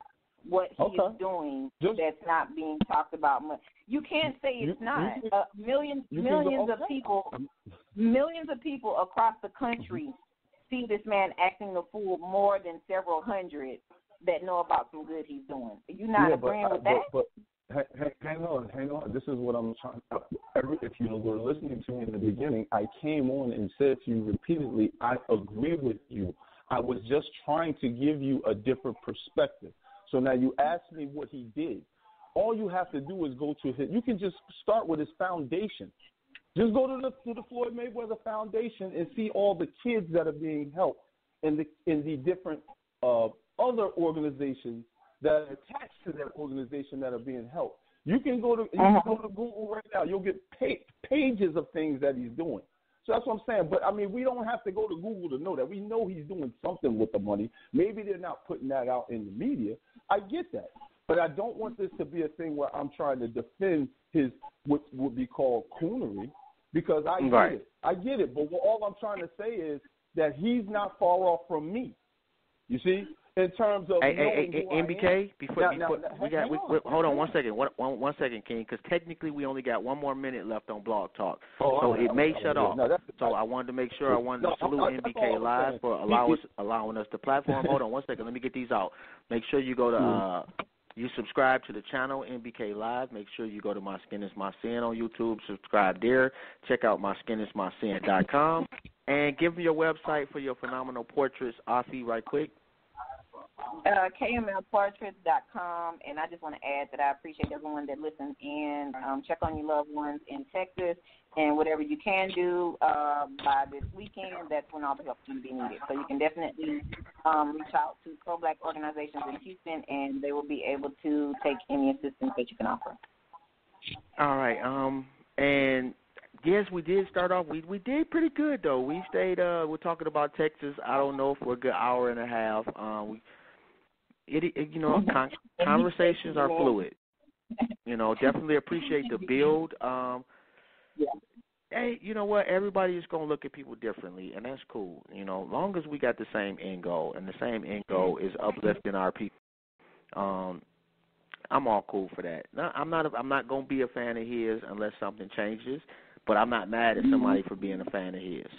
what he is doing that's not being talked about much. You can't say it's not. Millions of people across the country see this man acting the fool more than several hundred that know about some good he's doing. Are you not agreeing with that? But hang on. This is what I'm trying. If you were listening to me in the beginning, I came on and said to you repeatedly, I agree with you. I was just trying to give you a different perspective. So now you ask me what he did. All you have to do is go to his. You can just start with his foundation. Just go to the Floyd Mayweather Foundation and see all the kids that are being helped in the different other organizations that are attached to that organization that are being helped. You can go to Google right now. You'll get pages of things that he's doing. So that's what I'm saying. But, I mean, we don't have to go to Google to know that. We know he's doing something with the money. Maybe they're not putting that out in the media. I get that. But I don't want this to be a thing where I'm trying to defend his what would be called coonery, because I get it. I get it. But all I'm trying to say is that he's not far off from me. You see? in terms of NBK. Hold on 1 second. One second, King, because technically we only got 1 more minute left on Blog Talk, so it may shut off. So I wanted to make sure I wanted to salute NBK Live for allowing us the platform. Hold on 1 second. Let me get these out. Make sure you go to you subscribe to the channel NBK Live. Make sure you go to My Skin Is My Sin on YouTube. Subscribe there. Check out MySkinIsMySin.com and give me your website for your phenomenal portraits, Afi, right quick. KMLportraits.com, and I just want to add that I appreciate everyone that listens in. Check on your loved ones in Texas, and whatever you can do by this weekend, that's when all the help is going to be needed. So you can definitely reach out to pro-black organizations in Houston, and they will be able to take any assistance that you can offer. All right, and yes, we did start off. We did pretty good though. We stayed. We're talking about Texas. I don't know for a good hour and a half. Conversations are fluid. Definitely appreciate the build. Hey, you know what? Everybody is going to look at people differently, and that's cool. Long as we got the same end goal, and the same end goal is uplifting our people. I'm all cool for that. Now, I'm not going to be a fan of his unless something changes, but I'm not mad at somebody for being a fan of his.